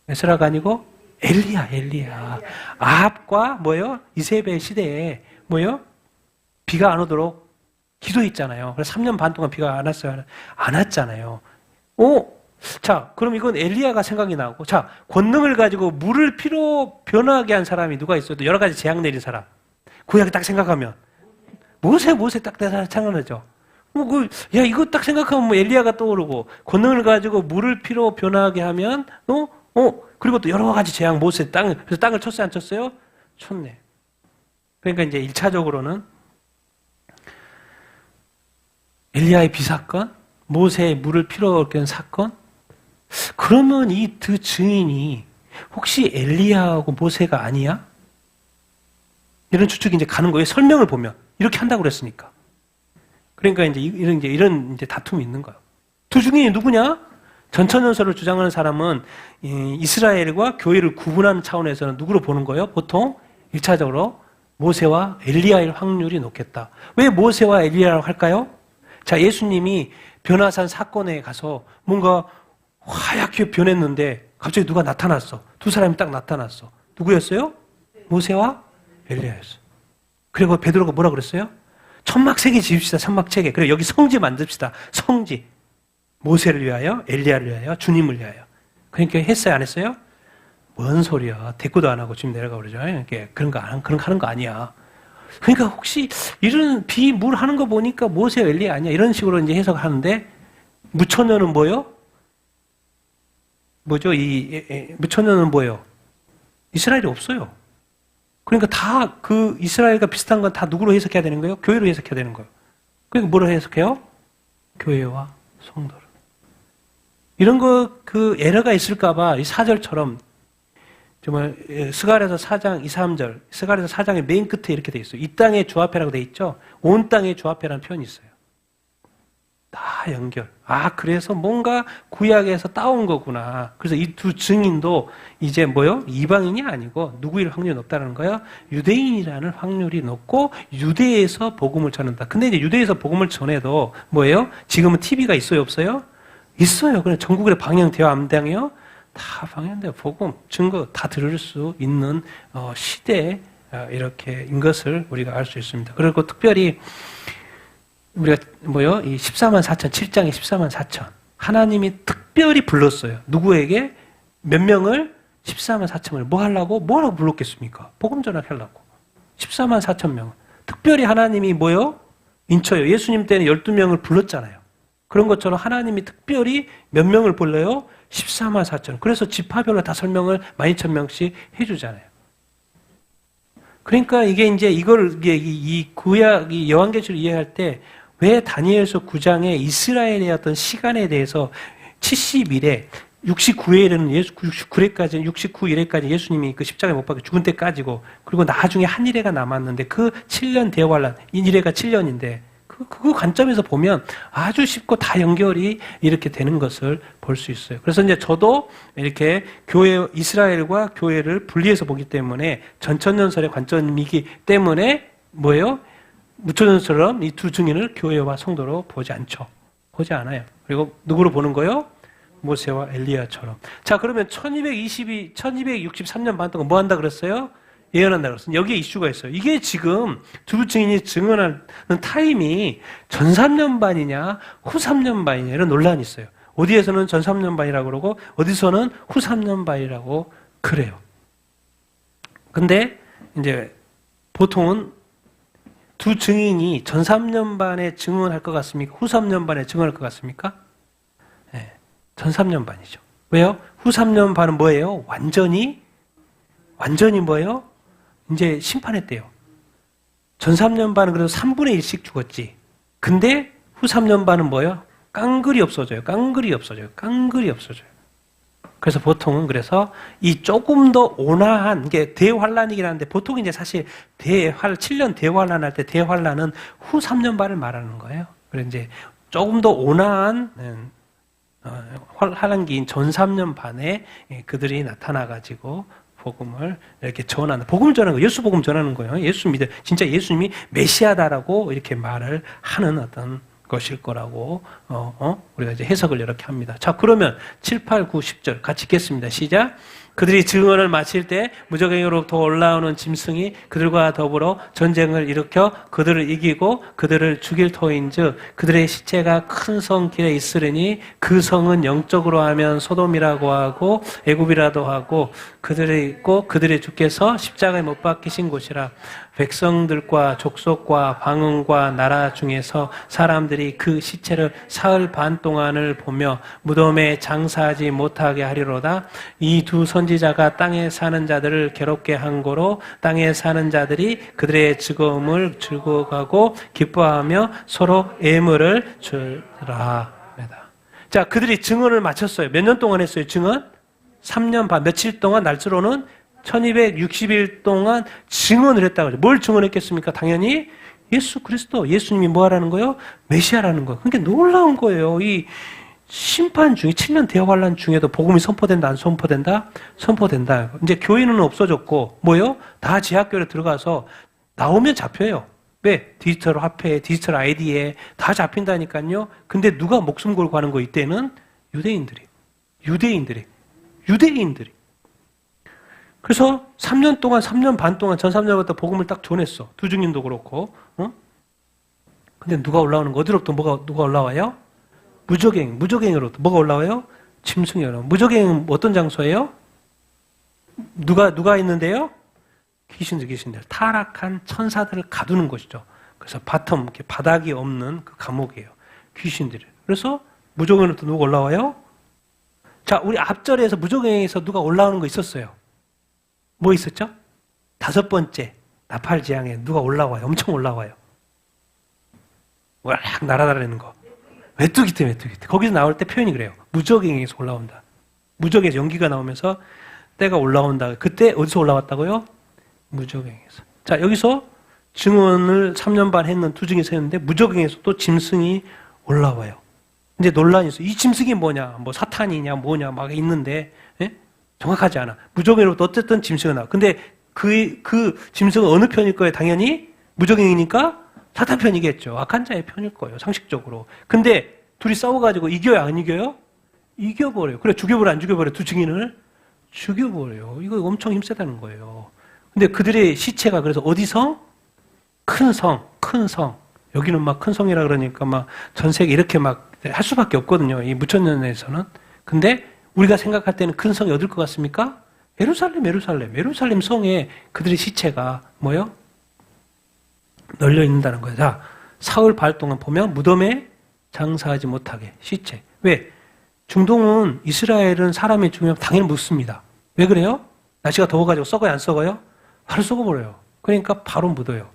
에스라가 아니고? 엘리야. 아합과 뭐요? 이세벨 시대에 뭐요? 비가 안 오도록 기도했잖아요. 그래서 3년 반 동안 비가 안 왔어요? 안 왔잖아요. 자, 그럼 이건 엘리야가 생각이 나고, 자, 권능을 가지고 물을 피로 변하게 한 사람이 누가 있어요? 여러 가지 재앙 내린 사람. 구약에 딱 생각하면. 모세 딱 생각나죠? 야, 이거 딱 생각하면 뭐 엘리야가 떠오르고, 권능을 가지고 물을 피로 변하게 하면, 그리고 또 여러 가지 재앙, 그래서 땅을 쳤어요, 안 쳤어요? 쳤네. 그러니까 이제 1차적으로는 엘리야의 비사건, 모세의 물을 피로 얻게 한 사건, 그러면 이 두 증인이 혹시 엘리야하고 모세가 아니야? 이런 추측이 이제 가는 거예요. 설명을 보면. 이렇게 한다고 그랬으니까. 그러니까 이제 이런 다툼이 있는 거예요. 두 증인이 누구냐? 전천연설을 주장하는 사람은 이스라엘과 교회를 구분하는 차원에서는 누구로 보는 거예요? 보통 1차적으로 모세와 엘리야일 확률이 높겠다. 왜 모세와 엘리야라고 할까요? 자, 예수님이 변화산 사건에 가서 뭔가 하얗게 변했는데 갑자기 누가 나타났어. 두 사람이 딱 나타났어. 누구였어요? 모세와 엘리야였어. 그리고 베드로가 뭐라 그랬어요? 천막 3개 지읍시다. 천막 3개. 그리고 여기 성지 만듭시다. 성지. 모세를 위하여, 엘리야를 위하여, 주님을 위하여. 그러니까 했어요, 안 했어요? 뭔 소리야. 대꾸도 안 하고 지금 내려가 그러죠. 그런 거 하는 거 아니야. 그러니까 혹시 이런 비물 하는 거 보니까 모세, 엘리야 아니야. 이런 식으로 이제 해석하는데, 무천년은 뭐요? 뭐죠? 무천년은 뭐예요? 이스라엘이 없어요. 그러니까 다 그 이스라엘과 비슷한 건 다 누구로 해석해야 되는 거예요? 교회로 해석해야 되는 거예요. 그러니까 뭐로 해석해요? 교회와 성도로. 이런 그 에러가 있을까봐 이 4절처럼 정말 스가랴서 4장 2, 3절, 스가랴서 4장의 맨 끝에 이렇게 돼 있어요. 이 땅의 주합회라고 돼 있죠. 온 땅의 주합회라는 표현이 있어요. 다 연결. 그래서 뭔가 구약에서 따온 거구나. 그래서 이 두 증인도 이제 뭐요? 이방인이 아니고 누구일 확률이 높다는 거예요? 유대인이라는 확률이 높고 유대에서 복음을 전한다. 근데 이제 유대에서 복음을 전해도 뭐예요? 지금은 TV가 있어요, 없어요? 있어요. 그냥 전국에 방영돼요, 안 방영해요? 다 방영돼요. 복음, 증거 다 들을 수 있는 시대에 이렇게인 것을 우리가 알 수 있습니다. 그리고 특별히 우리가 이 14만 4천, 7장의 14만 4천. 하나님이 특별히 불렀어요. 누구에게? 몇 명을? 14만 4천을. 뭐라고 불렀겠습니까? 복음 전하려고. 14만 4천 명. 특별히 하나님이 인쳐요. 예수님 때는 12명을 불렀잖아요. 그런 것처럼 하나님이 특별히 몇 명을 불러요? 14만 4천. 그래서 지파별로 다 설명을 12,000명씩 해주잖아요. 그러니까 이게 이제 이 구약, 이 요한계시를 이해할 때 왜 다니엘서 9장에 이스라엘의 어떤 시간에 대해서 70일에 69일에는 69일에까지 예수님이 그 십자가에 못 박혀 죽은 때까지고, 그리고 나중에 한 일회가 남았는데 그 7년 대환란, 이 일회가 7년인데 그 관점에서 보면 아주 쉽고 다 연결이 이렇게 되는 것을 볼 수 있어요. 그래서 이제 저도 이렇게 이스라엘과 교회를 분리해서 보기 때문에 전천년설의 관점이기 때문에 무천년처럼 이 두 증인을 교회와 성도로 보지 않아요. 그리고 누구로 보는 거요? 모세와 엘리야처럼. 자, 그러면 1263년 반 동안 뭐 한다 그랬어요? 예언한다 그랬어요. 여기에 이슈가 있어요. 이게 지금 두 증인이 증언하는 타임이 전 3년 반이냐, 후 3년 반이냐, 이런 논란이 있어요. 어디에서는 전 3년 반이라고 그러고, 어디서는 후 3년 반이라고 그래요. 근데, 이제, 보통은 두 증인이 전 3년 반에 증언할 것 같습니까? 후 3년 반에 증언할 것 같습니까? 네, 전 3년 반이죠. 왜요? 후 3년 반은 뭐예요? 완전히 뭐예요? 이제 심판했대요. 전 3년 반은 그래도 3분의 1씩 죽었지. 근데 후 3년 반은 뭐예요? 깡글이 없어져요. 그래서 보통은 이 조금 더 온화한, 이게 대환란이긴 한데, 보통 이제 사실 7년 대환란 할 때 대환란은 후 3년 반을 말하는 거예요. 그래서 이제 조금 더 온화한 환란기인 전 3년 반에 그들이 나타나가지고 복음을 이렇게 전하는, 복음을 전하는 거예요. 예수 복음 전하는 거예요. 진짜 예수님이 메시아다라고 이렇게 말을 하는 어떤 것일 거라고 우리가 이제 해석을 이렇게 합니다. 자, 그러면 7, 8, 9, 10절 같이 읽겠습니다. 시작. 그들이 증언을 마칠 때 무적행으로부터 올라오는 짐승이 그들과 더불어 전쟁을 일으켜 그들을 이기고 그들을 죽일 터인즉 그들의 시체가 큰 성 길에 있으리니 그 성은 영적으로 하면 소돔이라고 하고 애굽이라도 하고 그들이 있고 그들의 주께서 십자가에 못 박히신 곳이라. 백성들과 족속과 방언과 나라 중에서 사람들이 그 시체를 사흘 반 동안을 보며 무덤에 장사하지 못하게 하리로다. 이 두 선지자가 땅에 사는 자들을 괴롭게 한 고로 땅에 사는 자들이 그들의 즐거움을 즐거워하고 기뻐하며 서로 애물을 주라. 자, 그들이 증언을 마쳤어요. 몇 년 동안 했어요, 증언? 3년 반, 며칠 동안, 날짜로는 1260일 동안 증언을 했다고 하죠. 뭘 증언했겠습니까? 당연히 예수 그리스도, 예수님이 뭐 하라는 거예요? 메시아라는 거예요. 그러니까 놀라운 거예요. 이 심판 중에 7년 대환란 중에도 복음이 선포된다, 안 선포된다? 선포된다. 이제 교회는 없어졌고 뭐요? 다 지하교회로 들어가서 나오면 잡혀요. 왜? 디지털 화폐, 디지털 아이디에 다 잡힌다니까요. 근데 누가 목숨 걸고 하는 거 이때는? 유대인들이. 그래서 3년 동안, 3년 반 동안, 전 3년부터 복음을 딱 전했어. 두 증인도 그렇고. 근데 누가 올라오는 거? 어디로부터 누가 올라와요? 무적행으로부터 뭐가 올라와요? 짐승이 올라와요. 무적행은 어떤 장소예요? 누가 있는데요? 귀신들. 타락한 천사들을 가두는 곳이죠. 그래서 이렇게 바닥이 없는 그 감옥이에요. 귀신들이. 그래서 무적행으로부터 누가 올라와요? 자, 우리 앞절에서 무적행에서 누가 올라오는 거 있었어요. 뭐 있었죠? 5번째, 나팔지향에 누가 올라와요. 엄청 올라와요. 와락 날아다니는 거. 메뚜기 때. 거기서 나올 때 표현이 그래요. 무적행에서 올라온다. 무적에서 연기가 나오면서 때가 올라온다. 그때 어디서 올라왔다고요? 무적행에서. 자, 여기서 증언을 3년 반 했는 두 증이 섰는데 무적행에서 또 짐승이 올라와요. 이제 논란이 있어요. 이 짐승이 뭐냐? 뭐 사탄이냐 뭐냐 막 있는데 예? 정확하지 않아. 무적행으로부터 어쨌든 짐승이 나와. 근데 그 짐승은 어느 편일 거예요? 당연히 무적행이니까 사탄 편이겠죠. 악한 자의 편일 거예요. 상식적으로. 근데 둘이 싸워가지고 이겨요? 안 이겨요? 이겨버려요. 그래 죽여버려 안 죽여버려? 두 증인을 죽여버려요. 이거 엄청 힘세다는 거예요. 근데 그들의 시체가 그래서 어디서? 큰 성. 여기는 막 큰 성이라 그러니까 막 전 세계 이렇게 막 할 수밖에 없거든요. 이 무천년에서는. 근데 우리가 생각할 때는 큰 성이 어딜 것 같습니까? 예루살렘 성에 그들의 시체가 뭐요? 널려 있는다는 거예요. 자, 사흘 반 동안 보면 무덤에 장사하지 못하게 시체. 왜? 중동은 이스라엘은 사람이 죽으면 당연히 묻습니다. 왜 그래요? 날씨가 더워가지고 썩어요? 안 썩어요? 바로 썩어버려요. 그러니까 바로 묻어요.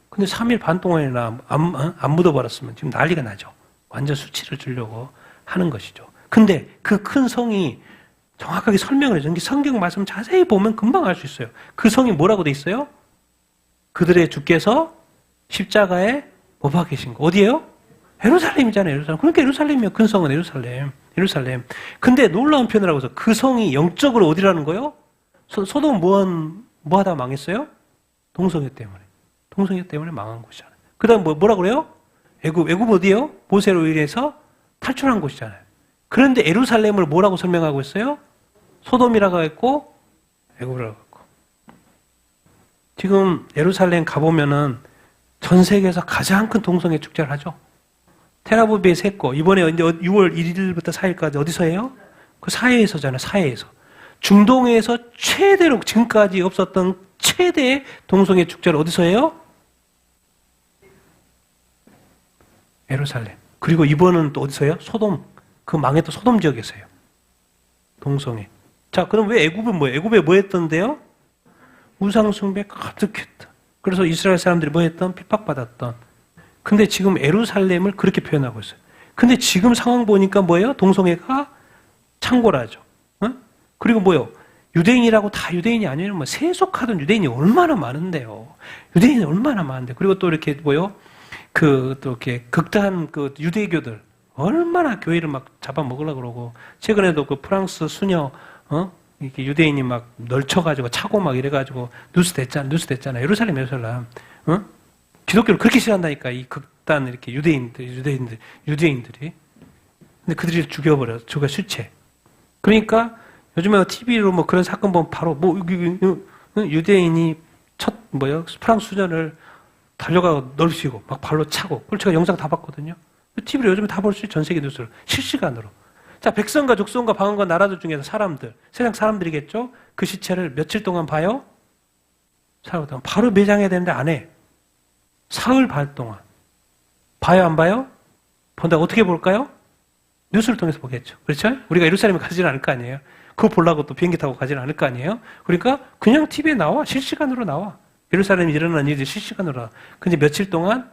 근데 3일 반 동안이나 안 묻어버렸으면 지금 난리가 나죠. 완전 수치를 주려고 하는 것이죠. 근데 그 큰 성이 정확하게 설명을 해줘. 성경 말씀 자세히 보면 금방 알 수 있어요. 그 성이 뭐라고 돼 있어요? 그들의 주께서 십자가에 못 박히신 거. 어디예요? 예루살렘이잖아요. 예루살렘. 그러니까 예루살렘이에요. 큰 성은 예루살렘. 근데 놀라운 표현을 해서 그 성이 영적으로 어디라는 거예요? 소돔은 뭐 하다 망했어요? 동성애 때문에 망한 곳이잖아요. 그 다음 뭐라 그래요? 애굽 어디예요? 모세로 인해서 탈출한 곳이잖아요. 그런데 예루살렘을 뭐라고 설명하고 있어요? 소돔이라고 했고 애굽이라고 했고. 지금 예루살렘 가보면은 전 세계에서 가장 큰 동성애 축제를 하죠. 테라비브에서 했고 이번에 이제 6월 1일부터 4일까지 어디서 해요? 그 사해에서잖아요. 사해에서. 중동에서 최대로 지금까지 없었던 최대의 동성애 축제를 어디서 해요? 예루살렘. 그리고 이번은 또 어디서 해요? 소돔. 그 망했던 소돔 지역에서 해요. 동성애. 자, 그럼 왜 애굽은 뭐예요? 애굽에 뭐 했던데요? 우상숭배 가득했다. 그래서 이스라엘 사람들이 뭐 했던? 핍박받았던. 근데 지금 예루살렘을 그렇게 표현하고 있어요. 근데 지금 상황 보니까 뭐예요? 동성애가 창궐하죠. 어? 그리고 뭐요? 유대인이라고 다 유대인이 아니에요. 뭐 세속하던 유대인이 얼마나 많은데요. 유대인이 얼마나 많은데. 그리고 또 이렇게 뭐요? 또 이렇게 극단 유대교들 얼마나 교회를 막 잡아먹으려고 그러고 최근에도 그 프랑스 수녀 이렇게 유대인이 막 널쳐가지고 차고 막 이래가지고 뉴스 됐잖아. 예루살렘. 기독교를 그렇게 싫어한다니까 이 극단 이렇게 유대인들이. 근데 그들이 죽여 수채. 그러니까 요즘에 TV로 뭐 그런 사건 보면 바로 유대인이 프랑스 수녀를 달려가고 넓히고 막 발로 차고 그걸 제가 영상 다 봤거든요. TV로 요즘에 다 볼 수 있어요. 전 세계 뉴스를 실시간으로. 자, 백성과 족속과 방언과 나라들 중에서 세상 사람들이겠죠. 그 시체를 며칠 동안 봐요. 사흘 동안 바로 매장해야 되는데 안 해. 사흘 반 동안 봐요, 안 봐요? 본다. 어떻게 볼까요? 뉴스를 통해서 보겠죠. 그렇죠? 우리가 예루살렘에 가지는 않을 거 아니에요. 그거 보려고 또 비행기 타고 가지는 않을 거 아니에요. 그러니까 그냥 TV에 나와. 실시간으로 나와. 예루살렘에 일어난 일들이 실시간으로 나와. 근데 며칠 동안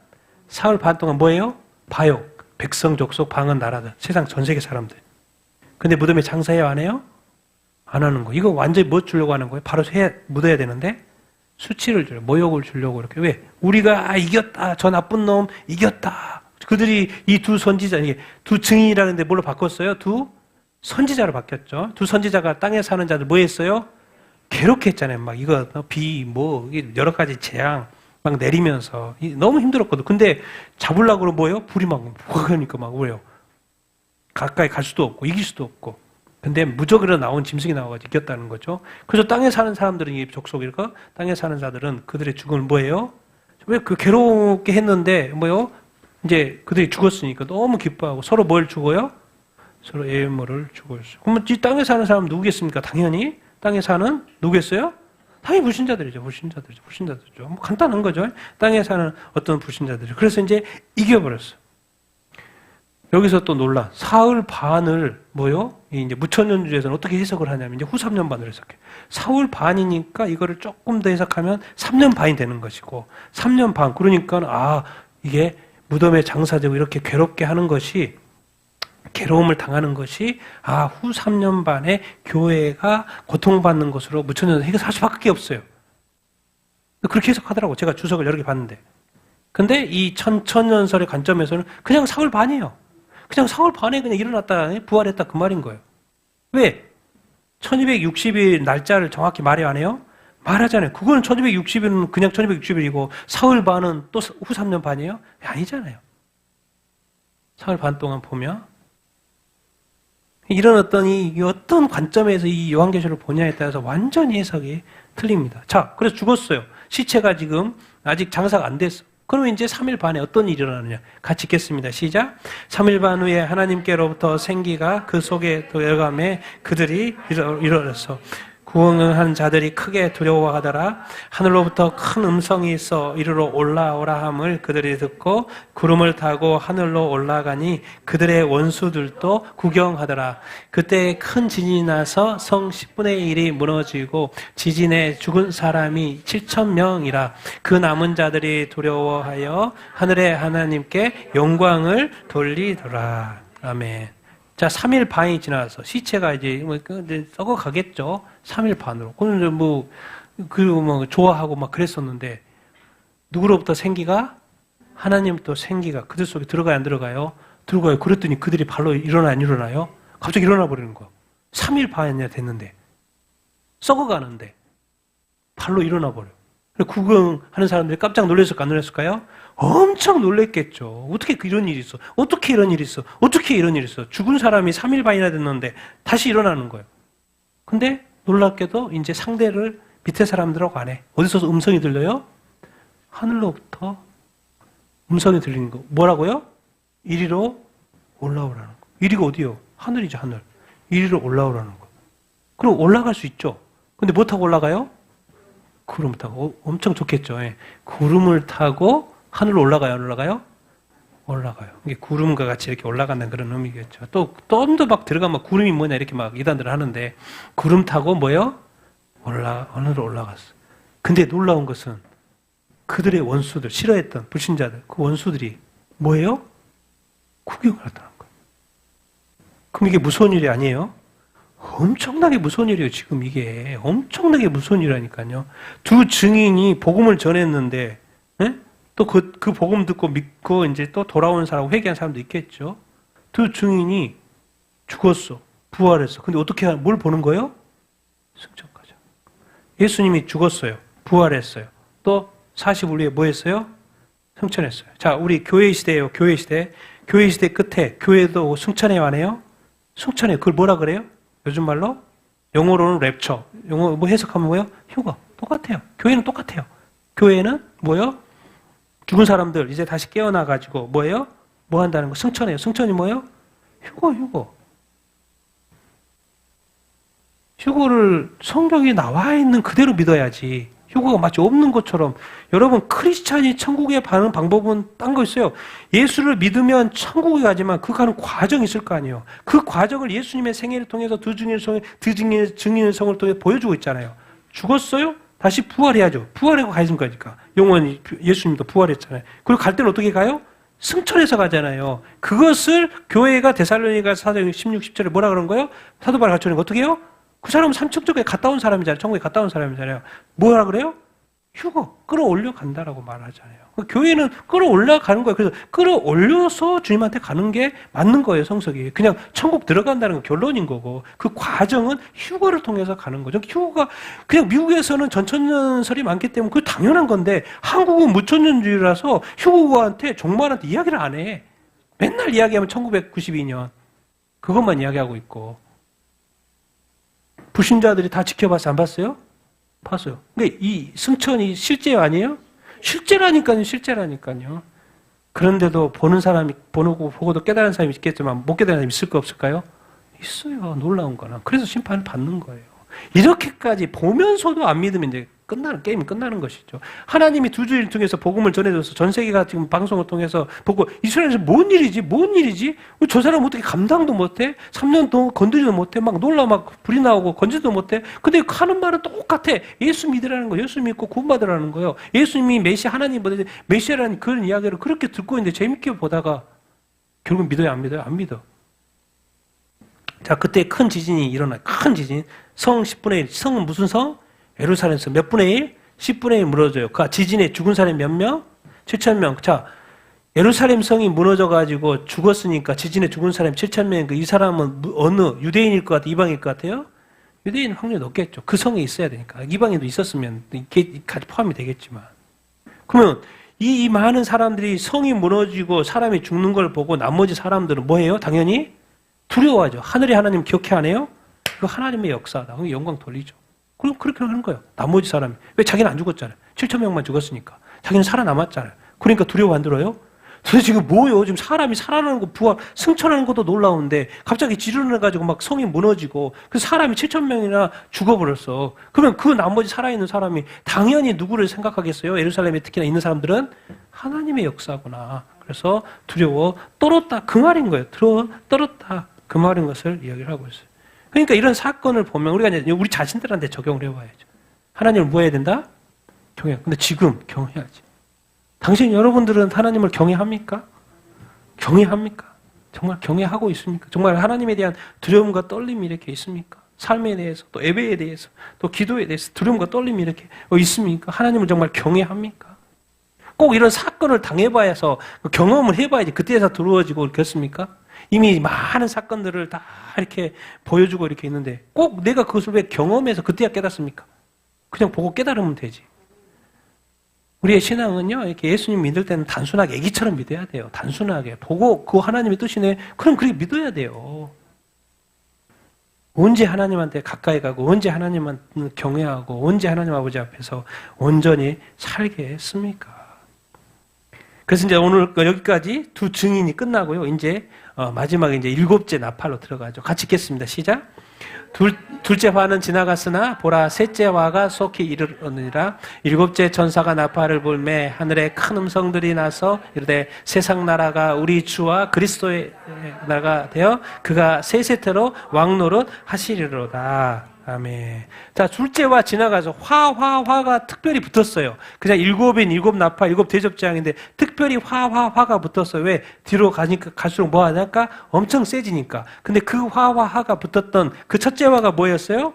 사흘 반 동안 뭐예요? 봐요. 백성, 족속, 방언, 나라들. 세상 전 세계 사람들. 근데 무덤에 장사해요? 안 해요? 안 하는 거. 이거 완전히 뭐 주려고 하는 거예요? 바로 묻어야 되는데 수치를 줘요. 모욕을 주려고 이렇게. 왜? 우리가 이겼다. 저 나쁜 놈 이겼다. 그들이 이 두 선지자, 두 증인이라는데 뭘로 바꿨어요? 두 선지자로 바뀌었죠. 두 선지자가 땅에 사는 자들 뭐 했어요? 괴롭게 했잖아요. 막 이거 여러 가지 재앙 막 내리면서 너무 힘들었거든. 근데 잡으려고 뭐예요? 불이 막 그러니까 막 왜요? 가까이 갈 수도 없고 이길 수도 없고. 근데 무적으로 나온 짐승이 나와가지고 이겼다는 거죠. 그래서 땅에 사는 사람들은 이 족속일까? 땅에 사는 자들은 그들의 죽음을 뭐예요? 왜 그 괴롭게 했는데 뭐요? 이제 그들이 죽었으니까 너무 기뻐하고 서로 뭘 주고요? 서로 예물을 주고 있어요. 그러면 이 땅에 사는 사람은 누구겠습니까? 당연히 땅에 사는 누구겠어요? 당연히 불신자들이죠. 뭐 간단한 거죠. 땅에 사는 어떤 불신자들이죠. 그래서 이제 이겨버렸어요. 여기서 또 놀라. 사흘 반을 뭐요? 이제 무천년주에서는 어떻게 해석을 하냐면 이제 후 3년 반을 해석해. 사흘 반이니까 이거를 조금 더 해석하면 3년 반이 되는 것이고 3년 반 그러니까 이게 무덤에 장사되고 이렇게 괴롭게 하는 것이 괴로움을 당하는 것이 후 3년 반에 교회가 고통받는 것으로 무천년 해석할 수밖에 없어요. 그렇게 해석하더라고. 제가 주석을 여러 개 봤는데. 근데 이 천년설의 관점에서는 그냥 사흘 반이에요. 그냥 사흘 반에 그냥 일어났다 부활했다 그 말인 거예요. 왜? 1260일 날짜를 정확히 말이 안 해요? 말하잖아요. 그거는 1260일은 그냥 1260일이고 사흘 반은 또 후 3년 반이에요? 아니잖아요. 사흘 반 동안 보면 이런 어떤 관점에서 이 요한계시록을 보냐에 따라서 완전히 해석이 틀립니다. 자, 그래서 죽었어요. 시체가 지금 아직 장사가 안 됐어. 그러면 이제 3일 반에 어떤 일이 일어나느냐? 같이 읽겠습니다. 시작. 3일 반 후에 하나님께로부터 생기가 그 속에 들어가매 그들이 일어났어. 구원한 자들이 크게 두려워하더라. 하늘로부터 큰 음성이 있어 이리로 올라오라 함을 그들이 듣고 구름을 타고 하늘로 올라가니 그들의 원수들도 구경하더라. 그때 큰 지진이 나서 성 10분의 1이 무너지고 지진에 죽은 사람이 7,000명이라. 그 남은 자들이 두려워하여 하늘의 하나님께 영광을 돌리더라. 아멘. 자, 3일 반이 지나서 시체가 이제 썩어 가겠죠. 3일 반으로. 그는 좋아하고 막 그랬었는데 누구로부터 생기가? 하나님부터 생기가 그들 속에 들어가요, 안 들어가요? 들어가요. 그랬더니 그들이 발로 일어나 안 일어나요? 갑자기 일어나 버리는 거예요. 3일 반이나 됐는데 썩어 가는데 발로 일어나 버려요. 구경하는 사람들이 깜짝 놀랐을까 안 놀랐을까요? 엄청 놀랬겠죠. 어떻게 이런 일이 있어? 어떻게 이런 일이 있어? 어떻게 이런 일이 있어? 죽은 사람이 3일 반이나 됐는데 다시 일어나는 거예요. 근데 놀랍게도 이제 상대를 밑에 사람들하고 안 해. 어디서 음성이 들려요? 하늘로부터 음성이 들리는 거. 뭐라고요? 이리로 올라오라는 거. 이리가 어디요? 하늘이죠, 하늘. 이리로 올라오라는 거. 그럼 올라갈 수 있죠. 근데 뭐 타고 올라가요? 구름을 타고. 엄청 좋겠죠. 예. 구름을 타고 하늘로 올라가요, 안 올라가요? 올라가요. 이게 구름과 같이 이렇게 올라간다는 그런 의미겠죠. 또 좀 더 막 들어가면 구름이 뭐냐 이렇게 막 이단들 하는데 구름 타고 뭐요? 하늘로 올라갔어. 근데 놀라운 것은 그들의 원수들, 싫어했던 불신자들, 그 원수들이 뭐예요? 구경을 하더라는 거예요. 그럼 이게 무서운 일이 아니에요? 엄청나게 무서운 일이에요, 지금 이게. 엄청나게 무서운 일이라니까요. 두 증인이 복음을 전했는데, 예? 또 그 복음 듣고 믿고 이제 또 돌아오는 사람, 회개한 사람도 있겠죠. 두 증인이 죽었어. 부활했어. 근데 어떻게, 뭘 보는 거예요? 승천까지. 예수님이 죽었어요. 부활했어요. 또 40일 후에 뭐 했어요? 승천했어요. 자, 우리 교회 시대예요, 교회 시대. 교회 시대 끝에 교회도 승천해요, 안 해요? 승천해요. 그걸 뭐라 그래요? 요즘 말로? 영어로는 랩처. 영어 뭐 해석하면 뭐예요? 휴거. 똑같아요. 교회는 똑같아요. 교회는 뭐예요? 죽은 사람들 이제 다시 깨어나가지고 뭐예요? 뭐 한다는 거? 승천해요. 승천이 뭐예요? 휴거. 휴거를 성경에 나와 있는 그대로 믿어야지. 휴거가 마치 없는 것처럼. 여러분, 크리스찬이 천국에 가는 방법은 딴 거 있어요. 예수를 믿으면 천국에 가지만 그 가는 과정이 있을 거 아니에요. 그 과정을 예수님의 생애를 통해서 두 증인의 성을 통해 보여주고 있잖아요. 죽었어요? 다시 부활해야죠. 부활하고 가야지 거니까. 영원히 예수님도 부활했잖아요. 그리고 갈 때는 어떻게 가요? 승천해서 가잖아요. 그것을 교회가 데살로니가 사도 16, 17절에 뭐라 그런 거예요? 사도 바울 가르쳐는 어떻게 해요? 그 사람은 삼천쪽에 갔다 온 사람이잖아요. 천국에 갔다 온 사람이잖아요. 뭐라 그래요? 휴거, 끌어올려 간다라고 말하잖아요. 교회는 끌어올라가는 거예요. 그래서 끌어올려서 주님한테 가는 게 맞는 거예요, 성석이. 그냥 천국 들어간다는 건 결론인 거고, 그 과정은 휴거를 통해서 가는 거죠. 휴거가, 그냥 미국에서는 전천년설이 많기 때문에 그게 당연한 건데, 한국은 무천년주의라서 휴거한테, 종말한테 이야기를 안 해. 맨날 이야기하면 1992년. 그것만 이야기하고 있고. 불신자들이 다 지켜봤어요? 안 봤어요? 봤어요. 근데 이 승천이 실제 아니에요? 실제라니까요. 그런데도 보는 사람이, 보고도 깨달은 사람이 있겠지만 못 깨달은 사람이 있을까 없을까요? 있어요. 놀라운 거는. 그래서 심판을 받는 거예요. 이렇게까지 보면서도 안 믿으면 이제 게임이 끝나는 것이죠. 하나님이 두 주일 통해서 복음을 전해줘서 전 세계가 지금 방송을 통해서 보고 이스라엘에서 뭔 일이지? 저 사람 어떻게 감당도 못해? 3년 동안 건드리도 못해? 막 놀라 막 불이 나오고 건지도 못해? 근데 하는 말은 똑같아. 예수 믿으라는 거, 예수 믿고 구원받으라는 거예요. 예수님이 메시아라는 그런 이야기를 그렇게 듣고 있는데 재밌게 보다가 결국 믿어요, 안 믿어요? 안 믿어. 자, 그때 큰 지진이 일어나요. 큰 지진. 성 10분의 1. 성은 무슨 성? 예루살렘성 몇 분의 1? 10분의 1 무너져요. 그 지진에 죽은 사람이 몇 명? 7,000명. 자, 예루살렘 성이 무너져가지고 죽었으니까 지진에 죽은 사람이 7,000명이니까 이 사람은 어느 유대인일 것 같아요? 이방일 것 같아요? 유대인 확률이 높겠죠. 그 성에 있어야 되니까. 이방인도 있었으면 이게 같이 포함이 되겠지만. 그러면 이 많은 사람들이 성이 무너지고 사람이 죽는 걸 보고 나머지 사람들은 뭐예요? 당연히 두려워하죠. 하늘의 하나님 기억해 안 해요? 그거 하나님의 역사다. 그럼 영광 돌리죠. 그럼 그렇게 하는 거예요. 나머지 사람이. 왜? 자기는 안 죽었잖아요. 7,000명만 죽었으니까. 자기는 살아남았잖아요. 그러니까 두려워 안 들어요? 도대체 지금 뭐예요? 지금 사람이 살아나는 거, 부활, 승천하는 것도 놀라운데 갑자기 지르러가지고 막 성이 무너지고 그 사람이 7,000명이나 죽어버렸어. 그러면 그 나머지 살아있는 사람이 당연히 누구를 생각하겠어요? 예루살렘에 특히나 있는 사람들은 하나님의 역사구나. 그래서 두려워 떨었다. 그 말인 거예요. 떨었다. 그 말인 것을 이야기를 하고 있어요. 그러니까 이런 사건을 보면 우리가 이제 우리 자신들한테 적용을 해봐야죠. 하나님을 뭐 해야 된다? 경외. 근데 지금 경외하지. 당신 여러분들은 하나님을 경외합니까? 경외합니까? 정말 경외하고 있습니까? 정말 하나님에 대한 두려움과 떨림이 이렇게 있습니까? 삶에 대해서, 또 예배에 대해서, 또 기도에 대해서 두려움과 떨림이 이렇게 있습니까? 하나님을 정말 경외합니까? 꼭 이런 사건을 당해봐야서 경험을 해봐야지 그때서 들어워지고 그렇습니까? 이미 많은 사건들을 다 이렇게 보여주고 이렇게 있는데 꼭 내가 그것을 왜 경험해서 그때야 깨닫습니까? 그냥 보고 깨달으면 되지. 우리의 신앙은요, 이렇게 예수님 믿을 때는 단순하게 애기처럼 믿어야 돼요. 단순하게. 보고 그 하나님의 뜻이네. 그럼 그렇게 믿어야 돼요. 언제 하나님한테 가까이 가고, 언제 하나님한테 경외하고, 언제 하나님 아버지 앞에서 온전히 살게 했습니까? 그래서 이제 오늘 여기까지 두 증인이 끝나고요. 이제 마지막에 이제 일곱째 나팔로 들어가죠. 같이 읽겠습니다. 시작. 둘째 화는 지나갔으나 보라 셋째 화가 속히 이르느니라. 일곱째 천사가 나팔을 불매 하늘에 큰 음성들이 나서 이르되 세상 나라가 우리 주와 그리스도의 나라가 되어 그가 세세토록 왕노릇 하시리로다. 아멘. 자, 둘째와 지나가서 화가 특별히 붙었어요. 그냥 일곱인 일곱 나팔, 일곱 대접장인데 특별히 화가 붙었어요. 왜? 뒤로 가니까 갈수록 뭐 하니까 엄청 세지니까. 근데 그 화가 붙었던 그 첫째 화가 뭐였어요?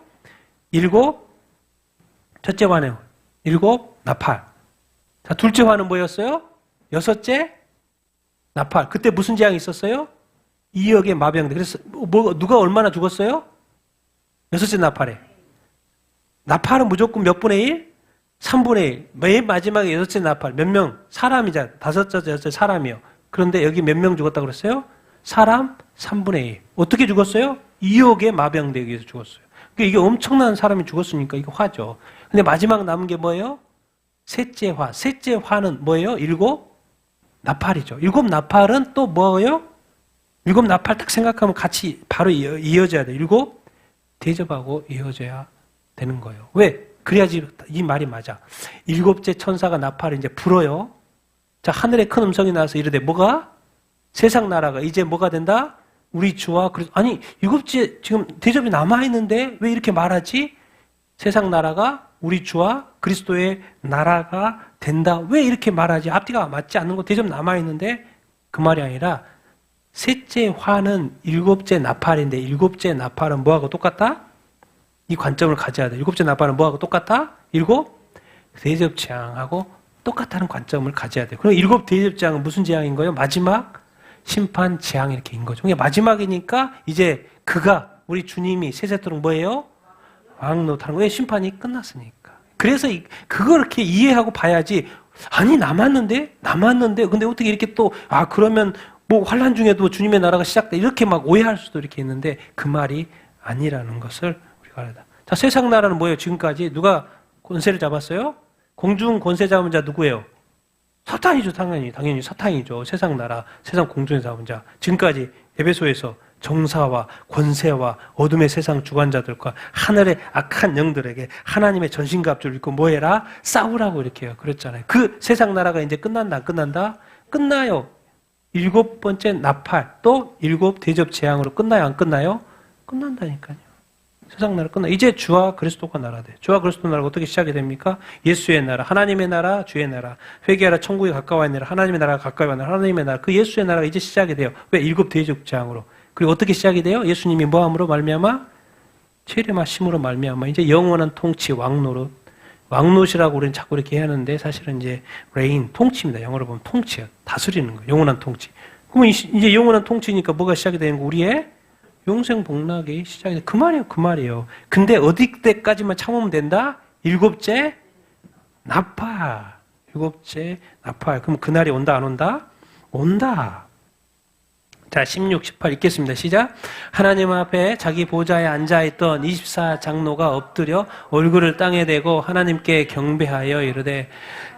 첫째 화는 일곱 나팔. 자, 둘째 화는 뭐였어요? 여섯째 나팔. 그때 무슨 재앙이 있었어요? 2억의 마병들. 그래서 누가 얼마나 죽었어요? 여섯째 나팔에. 나팔은 무조건 몇 분의 1? 3분의 1. 맨 마지막에 여섯째 나팔. 몇 명? 사람이자 다섯째, 여섯째 사람이요. 그런데 여기 몇 명 죽었다고 그랬어요? 사람 3분의 1. 어떻게 죽었어요? 2억의 마병되기 위해서 죽었어요. 그러니까 이게 엄청난 사람이 죽었으니까 이거 화죠. 근데 마지막 남은 게 뭐예요? 셋째 화. 셋째 화는 뭐예요? 일곱 나팔이죠. 일곱 나팔은 또 뭐예요? 일곱 나팔 딱 생각하면 같이 바로 이어져야 돼요. 일곱 대접하고 이어져야 되는 거예요. 왜? 그래야지 이 말이 맞아. 일곱째 천사가 나팔을 이제 불어요. 자, 하늘에 큰 음성이 나와서 이르되 뭐가? 세상 나라가 이제 뭐가 된다? 우리 주와 아니 일곱째 지금 대접이 남아있는데 왜 이렇게 말하지? 세상 나라가 우리 주와 그리스도의 나라가 된다. 왜 이렇게 말하지? 앞뒤가 맞지 않는 거 대접 남아있는데 그 말이 아니라 셋째 화는 일곱째 나팔인데 일곱째 나팔은 뭐하고 똑같다? 이 관점을 가져야 돼. 일곱째 나팔은 뭐하고 똑같다? 일곱 대접재앙하고 똑같다는 관점을 가져야 돼. 그럼 일곱 대접재앙은 무슨 재앙인 거예요? 마지막 심판 재앙 이렇게 인 거죠. 그러니까 마지막이니까 이제 그가 우리 주님이 세세토록 뭐예요? 왕노릇하는 거예요. 심판이 끝났으니까. 그래서 그걸 이렇게 이해하고 봐야지. 아니 남았는데 근데 어떻게 이렇게 또 그러면 뭐 환난 중에도 주님의 나라가 시작돼 이렇게 막 오해할 수도 이렇게 있는데 그 말이 아니라는 것을 우리가 알아야 돼. 자, 세상 나라는 뭐예요? 지금까지 누가 권세를 잡았어요? 공중 권세 잡은 자 누구예요? 사탄이죠, 당연히 사탄이죠. 세상 나라, 세상 공중에 사는 자. 지금까지 에베소에서 정사와 권세와 어둠의 세상 주관자들과 하늘의 악한 영들에게 하나님의 전신갑주를 입고 뭐해라? 싸우라고 이렇게 해요. 그랬잖아요. 그 세상 나라가 이제 끝난다, 안 끝난다? 끝나요. 7번째 나팔, 또 7 대접 재앙으로 끝나요, 안 끝나요? 끝난다니까요. 세상 나라 끝나. 이제 주와 그리스도가 나라 돼. 주와 그리스도 나라가 어떻게 시작이 됩니까? 예수의 나라, 하나님의 나라, 주의 나라. 회개하라, 천국에 가까워야 나라, 하나님의 나라가 가까워야 나라, 하나님의 나라. 그 예수의 나라가 이제 시작이 돼요. 왜? 7 대접 재앙으로. 그리고 어떻게 시작이 돼요? 예수님이 뭐함으로 말미암아? 체림하심으로 말미암아. 이제 영원한 통치, 왕노릇. 왕노릇이라고 우리는 자꾸 이렇게 하는데 사실은 이제 reign, 통치입니다. 영어로 보면 통치야. 다스리는 거예요. 영원한 통치. 그러면 이제 영원한 통치니까 뭐가 시작이 되는 거? 우리의 영생 복락이 시작이 돼. 그 말이에요. 근데 어디 때까지만 참으면 된다? 7째 나팔. 7째 나팔. 그럼 그날이 온다, 안 온다? 온다. 자, 16, 18 읽겠습니다. 시작. 하나님 앞에 자기 보좌에 앉아있던 24장로가 엎드려 얼굴을 땅에 대고 하나님께 경배하여 이르되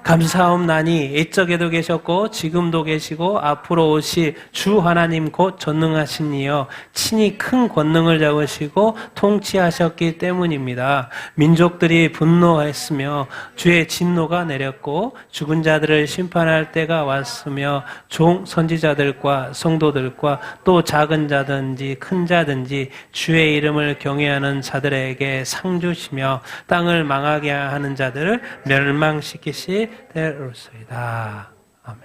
감사옵나니 옛적에도 계셨고 지금도 계시고 앞으로 오실 주 하나님 곧 전능하신 이여 친히 큰 권능을 잡으시고 통치하셨기 때문입니다. 민족들이 분노했으며 주의 진노가 내렸고 죽은 자들을 심판할 때가 왔으며 종 선지자들과 성도들과 또 작은 자든지 큰 자든지 주의 이름을 경외하는 자들에게 상 주시며 땅을 망하게 하는 자들을 멸망시키시 되었습니다. 아멘.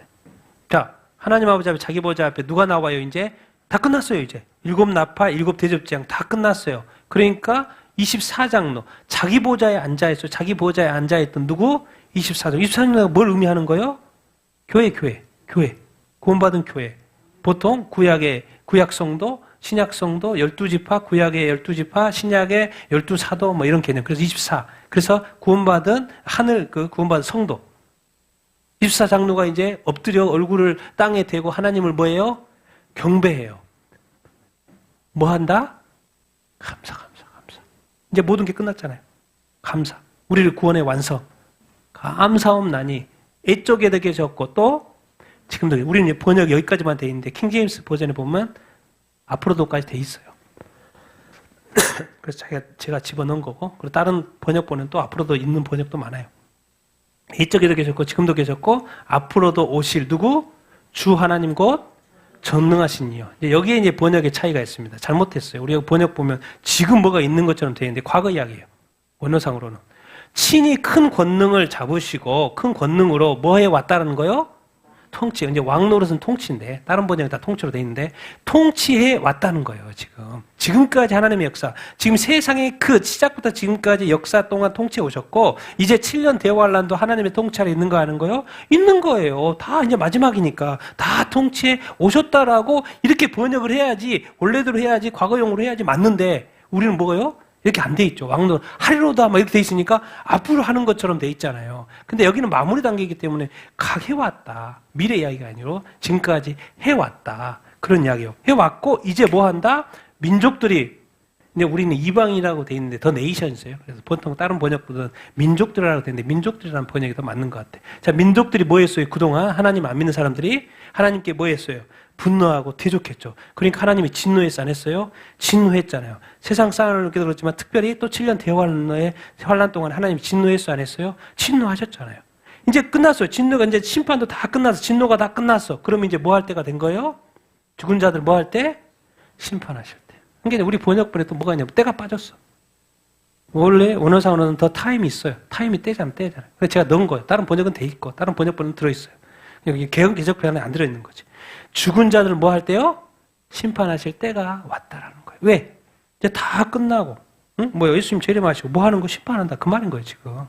자, 하나님 아버지 앞에 자기 보좌 앞에 누가 나와요? 이제 다 끝났어요. 이제 7 나팔, 7 대접재앙 다 끝났어요. 그러니까 24장로 자기 보좌에 앉아있어요. 자기 보좌에 앉아있던 누구? 24장로. 24장로가 뭘 의미하는 거예요? 교회. 구원받은 교회. 보통 구약 성도, 신약 성도, 12지파, 구약의 12지파, 신약의 12사도 뭐 이런 개념. 그래서 24. 그래서 구원받은 구원받은 성도. 24장로가 이제 엎드려 얼굴을 땅에 대고 하나님을 뭐해요? 경배해요. 뭐 한다? 감사. 이제 모든 게 끝났잖아요. 감사. 우리를 구원의 완성. 감사옵나니 애쪽에도 계셨고 또 지금도 우리는 번역 여기까지만 돼 있는데 킹제임스 버전에 보면 앞으로도까지 돼 있어요. 그래서 제가 집어넣은 거고 그리고 다른 번역본은 또 앞으로도 있는 번역도 많아요. 이쪽에도 계셨고 지금도 계셨고 앞으로도 오실 누구? 주 하나님 곧 전능하신 이요. 여기에 이제 번역의 차이가 있습니다. 잘못했어요. 우리가 번역 보면 지금 뭐가 있는 것처럼 되어 있는데 과거 이야기예요. 원어상으로는. 친히 큰 권능을 잡으시고 큰 권능으로 뭐 해왔다는 거요? 통치. 이제 왕노릇은 통치인데 다른 번역이 다 통치로 돼 있는데 통치해 왔다는 거예요. 지금까지 하나님의 역사. 지금 세상의 그 시작부터 지금까지 역사 동안 통치해 오셨고 이제 7년 대환란도 하나님의 통치 아래 있는 거 아는 거요? 있는 거예요. 다 이제 마지막이니까 다 통치해 오셨다라고 이렇게 번역을 해야지 원래대로 해야지 과거용으로 해야지 맞는데 우리는 뭐예요? 이렇게 안 돼 있죠. 왕노릇 하리로다 막 이렇게 돼 있으니까 앞으로 하는 것처럼 돼 있잖아요. 근데 여기는 마무리 단계이기 때문에 해왔다. 미래 이야기가 아니라 지금까지 해왔다. 그런 이야기요. 해왔고 이제 뭐 한다? 민족들이 근데 우리는 이방이라고 돼 있는데 더 네이션이에요. 그래서 보통 다른 번역보다는 민족들이라고 돼 있는데 민족들이라는 번역이 더 맞는 것 같아. 자, 민족들이 뭐 했어요? 그동안 하나님 안 믿는 사람들이 하나님께 뭐 했어요? 분노하고 대적했죠. 그러니까 하나님이 진노했어 안 했어요? 진노했잖아요. 세상 사람을 그렇지만 특별히 또 7년 대환란의 환란 동안 하나님이 진노했어 안 했어요? 진노하셨잖아요. 이제 끝났어요. 진노가 이제 심판도 다 끝났어. 진노가 다 끝났어. 그러면 이제 뭐 할 때가 된 거예요? 죽은 자들 뭐 할 때? 심판하실 때. 그러니까 우리 번역본에 또 뭐가 있냐면 때가 빠졌어. 원래 원어상으로는 더 타임이 있어요. 타임이 때잖아요. 그래서 제가 넣은 거예요. 다른 번역은 돼 있고 다른 번역본은 들어있어요. 여기 개헌 개정편에 안 들어있는 거지. 죽은 자들을 뭐 할 때요? 심판하실 때가 왔다라는 거예요. 왜? 이제 다 끝나고, 응? 뭐 예수님 재림하시고 뭐 하는 거 심판한다 그 말인 거예요 지금.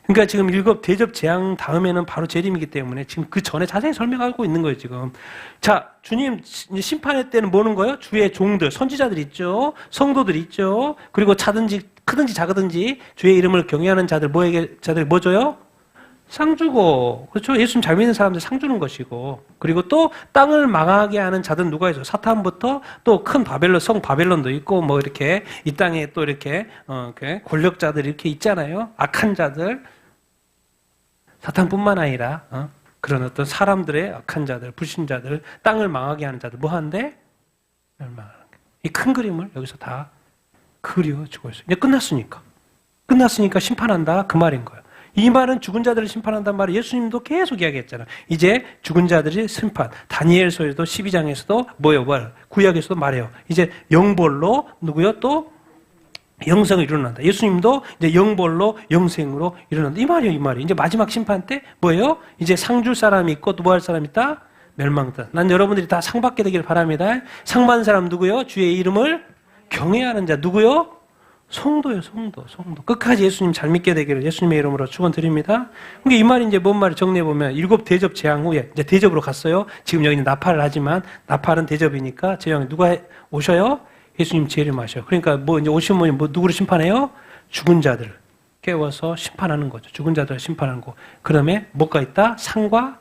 그러니까 지금 7 대접 재앙 다음에는 바로 재림이기 때문에 지금 그 전에 자세히 설명하고 있는 거예요 지금. 자, 주님 심판의 때는 뭐는 거예요? 주의 종들, 선지자들 있죠, 성도들 있죠. 그리고 차든지 크든지 작든지 주의 이름을 경외하는 자들 뭐 줘요? 상 주고, 그렇죠? 예수님 잘 믿는 사람들 상 주는 것이고, 그리고 또 땅을 망하게 하는 자들은 누가 있어요? 사탄부터 또 큰 바벨론, 성 바벨론도 있고, 뭐 이렇게 이 땅에 또 이렇게 권력자들 이렇게 있잖아요. 악한 자들. 사탄뿐만 아니라 그런 어떤 사람들의 악한 자들, 불신자들, 땅을 망하게 하는 자들 뭐 하는데? 멸망하는 거예요. 이 큰 그림을 여기서 다 그려주고 있어요. 이제 끝났으니까 심판한다 그 말인 거예요. 이 말은 죽은 자들을 심판한다는 말을 예수님도 계속 이야기했잖아요. 이제 죽은 자들이 심판. 다니엘서에도 12장에서도 뭐예요? 구약에서도 말해요. 이제 영벌로 누구요? 또 영생을 이루는다. 예수님도 이제 영벌로 영생으로 이루는다. 이 말이에요, 이 말이. 이제 마지막 심판 때 뭐예요? 이제 상 줄 사람이 있고 또 뭐 할 사람이 있다? 멸망다. 난 여러분들이 다 상 받게 되기를 바랍니다. 상 받는 사람 누구요? 주의 이름을 경외하는 자 누구요? 성도요, 성도. 끝까지 예수님 잘 믿게 되기를 예수님의 이름으로 축원드립니다. 그러니까 이 말이 이제 뭔 말을 정리해 보면 7 대접 재앙 후에 이제 대접으로 갔어요. 지금 여기는 나팔을 하지만 나팔은 대접이니까 재앙 누가 오셔요? 예수님 재림하셔. 그러니까 뭐 이제 오시면 뭐 누구를 심판해요? 죽은 자들 깨워서 심판하는 거죠. 죽은 자들을 심판하는 거. 그다음에 뭐가 있다? 상과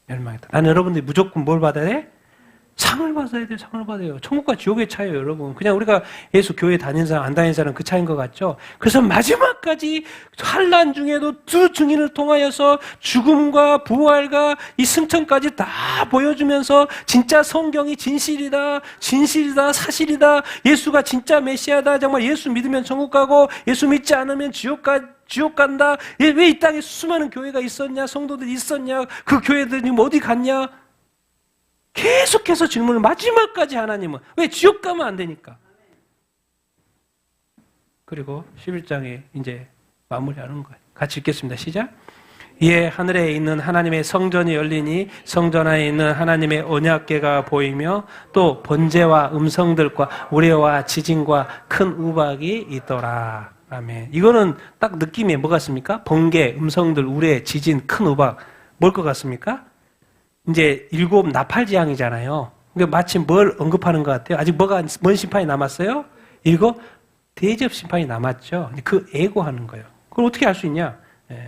멸망이 있다. 나는 여러분들이 무조건 뭘 받아야 돼? 상을 받아야 돼요. 상을 받아요. 천국과 지옥의 차이예요, 여러분. 그냥 우리가 예수 교회 다니는 사람, 안 다니는 사람 그 차이인 것 같죠? 그래서 마지막까지 환난 중에도 두 증인을 통하여서 죽음과 부활과 이 승천까지 다 보여주면서 진짜 성경이 진실이다, 사실이다, 예수가 진짜 메시아다, 정말 예수 믿으면 천국 가고 예수 믿지 않으면 지옥 간다. 왜 이 땅에 수많은 교회가 있었냐? 성도들이 있었냐? 그 교회들이 어디 갔냐? 계속해서 질문을 마지막까지 하나님은 왜 지옥 가면 안 되니까. 그리고 11장에 이제 마무리하는 거예요. 같이 읽겠습니다. 시작. 이에 하늘에 있는 하나님의 성전이 열리니 성전 안에 있는 하나님의 언약궤가 보이며 또 번제와 음성들과 우레와 지진과 큰 우박이 있더라. 아멘. 이거는 딱 느낌이 뭐 같습니까? 번개, 음성들, 우레, 지진, 큰 우박. 뭘 것 같습니까? 이제 7 나팔 재앙이잖아요. 그러니까 마치 뭘 언급하는 것 같아요? 아직 뭔 심판이 남았어요? 7 대접 심판이 남았죠. 그 애고하는 거예요. 그걸 어떻게 알 수 있냐?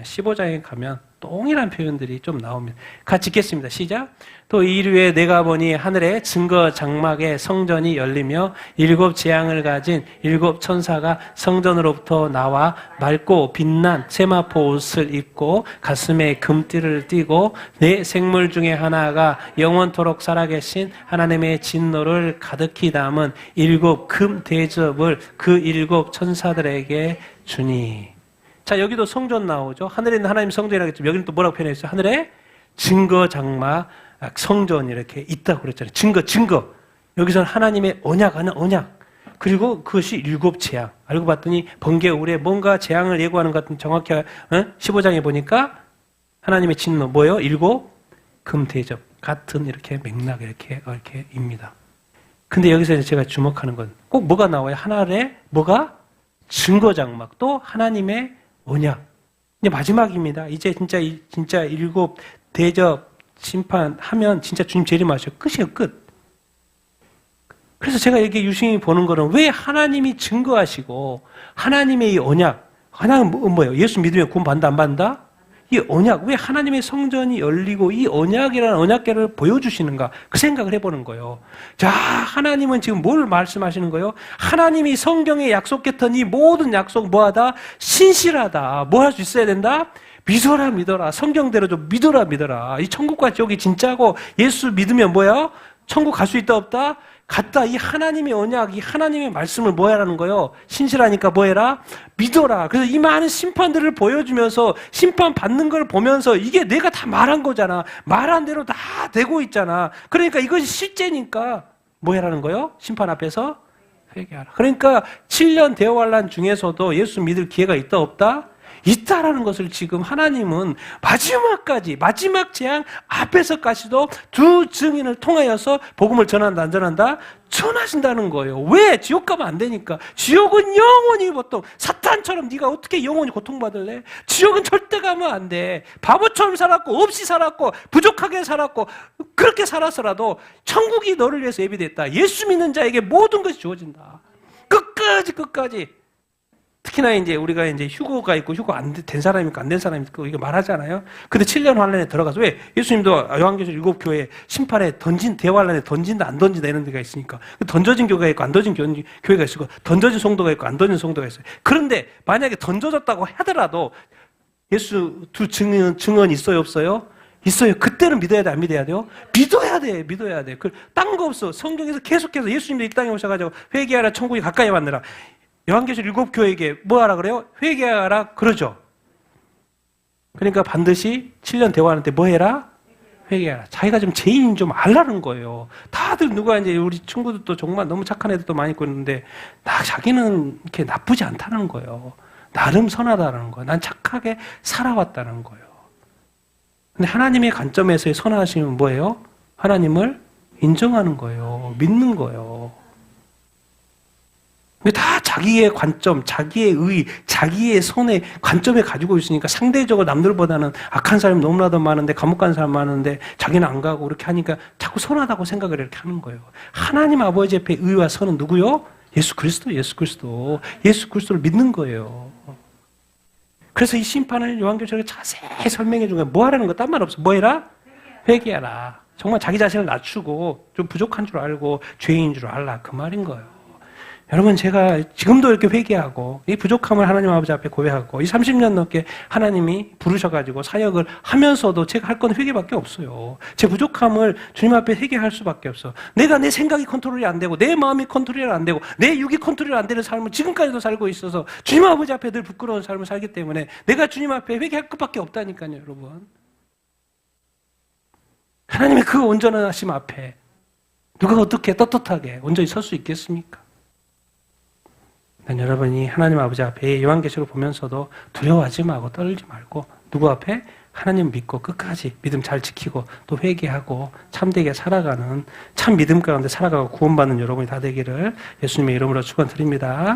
15장에 가면 동일한 표현들이 좀 나옵니다. 같이 읽겠습니다. 시작. 또 이르에 내가 보니 하늘에 증거 장막의 성전이 열리며 7 재앙을 가진 7 천사가 성전으로부터 나와 맑고 빛난 세마포 옷을 입고 가슴에 금띠를 띠고 네 생물 중에 하나가 영원토록 살아계신 하나님의 진노를 가득히 담은 7 금 대접을 그 7 천사들에게 주니. 자, 여기도 성전 나오죠. 하늘에 있는 하나님 성전이라고 했죠. 여기는 또 뭐라고 표현했어요? 하늘에 증거 장막 성전 이렇게 있다고 그랬잖아요. 증거. 여기서는 하나님의 언약. 그리고 그것이 7 재앙. 알고 봤더니 번개, 우레, 뭔가 재앙을 예고하는 것 같은 정확히 15장에 보니까 하나님의 진노 뭐예요? 7 금 대접 같은 이렇게 맥락 이렇게입니다. 근데 여기서 제가 주목하는 건 꼭 뭐가 나와요? 하늘에 뭐가? 증거 장막 또 하나님의 언약. 이제 마지막입니다. 이제 진짜 7 대접 심판하면 진짜 주님 재림하셔. 끝이에요, 끝. 그래서 제가 이렇게 유심히 보는 거는 왜 하나님이 증거하시고 하나님의 이 언약, 하나는 뭐예요? 예수 믿으면 구원 받는다, 안 받는다? 이 언약, 왜 하나님의 성전이 열리고 이 언약이라는 언약궤를 보여주시는가? 그 생각을 해보는 거예요. 자, 하나님은 지금 뭘 말씀하시는 거예요? 하나님이 성경에 약속했던 이 모든 약속 뭐하다? 신실하다. 뭐 할 수 있어야 된다? 믿어라. 성경대로 좀 믿어라. 이 천국과 지옥이 진짜고 예수 믿으면 뭐야? 천국 갈 수 있다 없다? 갔다. 이 하나님의 언약, 이 하나님의 말씀을 뭐 하라는 거예요? 신실하니까 뭐 해라? 믿어라. 그래서 이 많은 심판들을 보여주면서 심판 받는 걸 보면서 이게 내가 다 말한 거잖아. 말한 대로 다 되고 있잖아. 그러니까 이것이 실제니까 뭐 해라는 거예요? 심판 앞에서 회개하라. 그러니까 7년 대환란 중에서도 예수 믿을 기회가 있다 없다? 있다라는 것을 지금 하나님은 마지막까지 마지막 재앙 앞에서까지도 두 증인을 통하여서 복음을 전한다 안 전한다? 전하신다는 거예요. 왜? 지옥 가면 안 되니까. 지옥은 영원히 보통 사탄처럼 네가 어떻게 영원히 고통받을래? 지옥은 절대 가면 안 돼. 바보처럼 살았고 없이 살았고 부족하게 살았고 그렇게 살았어라도 천국이 너를 위해서 예비됐다. 예수 믿는 자에게 모든 것이 주어진다. 끝까지. 특히나 이제 우리가 이제 휴거가 있고 휴거 안 된 사람이 있고 안 된 사람이 있고 이거 말하잖아요. 근데 7년 환란에 들어가서 왜 예수님도 요한계시록 7 교회 심판에 대환란에 던진다 안 던진다 이런 데가 있으니까 던져진 교회가 있고 안 던진 교회가 있고 던져진 성도가 있고 안 던진 성도가 있어요. 그런데 만약에 던져졌다고 하더라도 예수 두 증언 있어요, 없어요? 있어요. 그때는 믿어야 돼, 안 믿어야 돼요? 믿어야 돼, 믿어야 돼. 딴 거 없어. 성경에서 계속해서 예수님도 이 땅에 오셔가지고 회개하라, 천국이 가까이 왔느라. 요한계시록 7교회에게 뭐 하라 그래요? 회개하라 그러죠. 그러니까 반드시 7년 대화하는데 뭐 해라? 회개하라. 자기가 좀 죄인 좀 알라는 거예요. 다들 누가 이제 우리 친구들도 정말 너무 착한 애들도 많이 있고 있는데 자기는 이렇게 나쁘지 않다는 거예요. 나름 선하다는 거예요. 난 착하게 살아왔다는 거예요. 근데 하나님의 관점에서의 선하심은 뭐예요? 하나님을 인정하는 거예요. 믿는 거예요. 근데 다 자기의 관점, 자기의 의, 자기의 손의 관점에 가지고 있으니까 상대적으로 남들보다는 악한 사람이 너무나도 많은데 감옥 간 사람 많은데 자기는 안 가고 이렇게 하니까 자꾸 선하다고 생각을 이렇게 하는 거예요. 하나님 아버지 앞에 의와 선은 누구요? 예수 그리스도, 예수 그리스도. 예수 그리스도를 믿는 거예요. 그래서 이 심판을 요한계시록에 자세히 설명해 준 거예요. 뭐 하라는 거 딴 말 없어. 뭐 해라? 회개하라. 정말 자기 자신을 낮추고 좀 부족한 줄 알고 죄인인 줄 알라. 그 말인 거예요. 여러분, 제가 지금도 이렇게 회개하고 이 부족함을 하나님 아버지 앞에 고백하고 이 30년 넘게 하나님이 부르셔가지고 사역을 하면서도 제가 할 건 회개밖에 없어요. 제 부족함을 주님 앞에 회개할 수밖에 없어. 내가 내 생각이 컨트롤이 안 되고 내 마음이 컨트롤이 안 되고 내 육이 컨트롤이 안 되는 삶을 지금까지도 살고 있어서 주님 아버지 앞에 늘 부끄러운 삶을 살기 때문에 내가 주님 앞에 회개할 것밖에 없다니까요, 여러분. 하나님의 그 온전하심 앞에 누가 어떻게 떳떳하게 온전히 설 수 있겠습니까? 여러분이 하나님 아버지 앞에 요한계시록을 보면서도 두려워하지 말고 떨지 말고 누구 앞에? 하나님 믿고 끝까지 믿음 잘 지키고 또 회개하고 참되게 살아가는 참 믿음 가운데 살아가고 구원받는 여러분이 다 되기를 예수님의 이름으로 축원드립니다.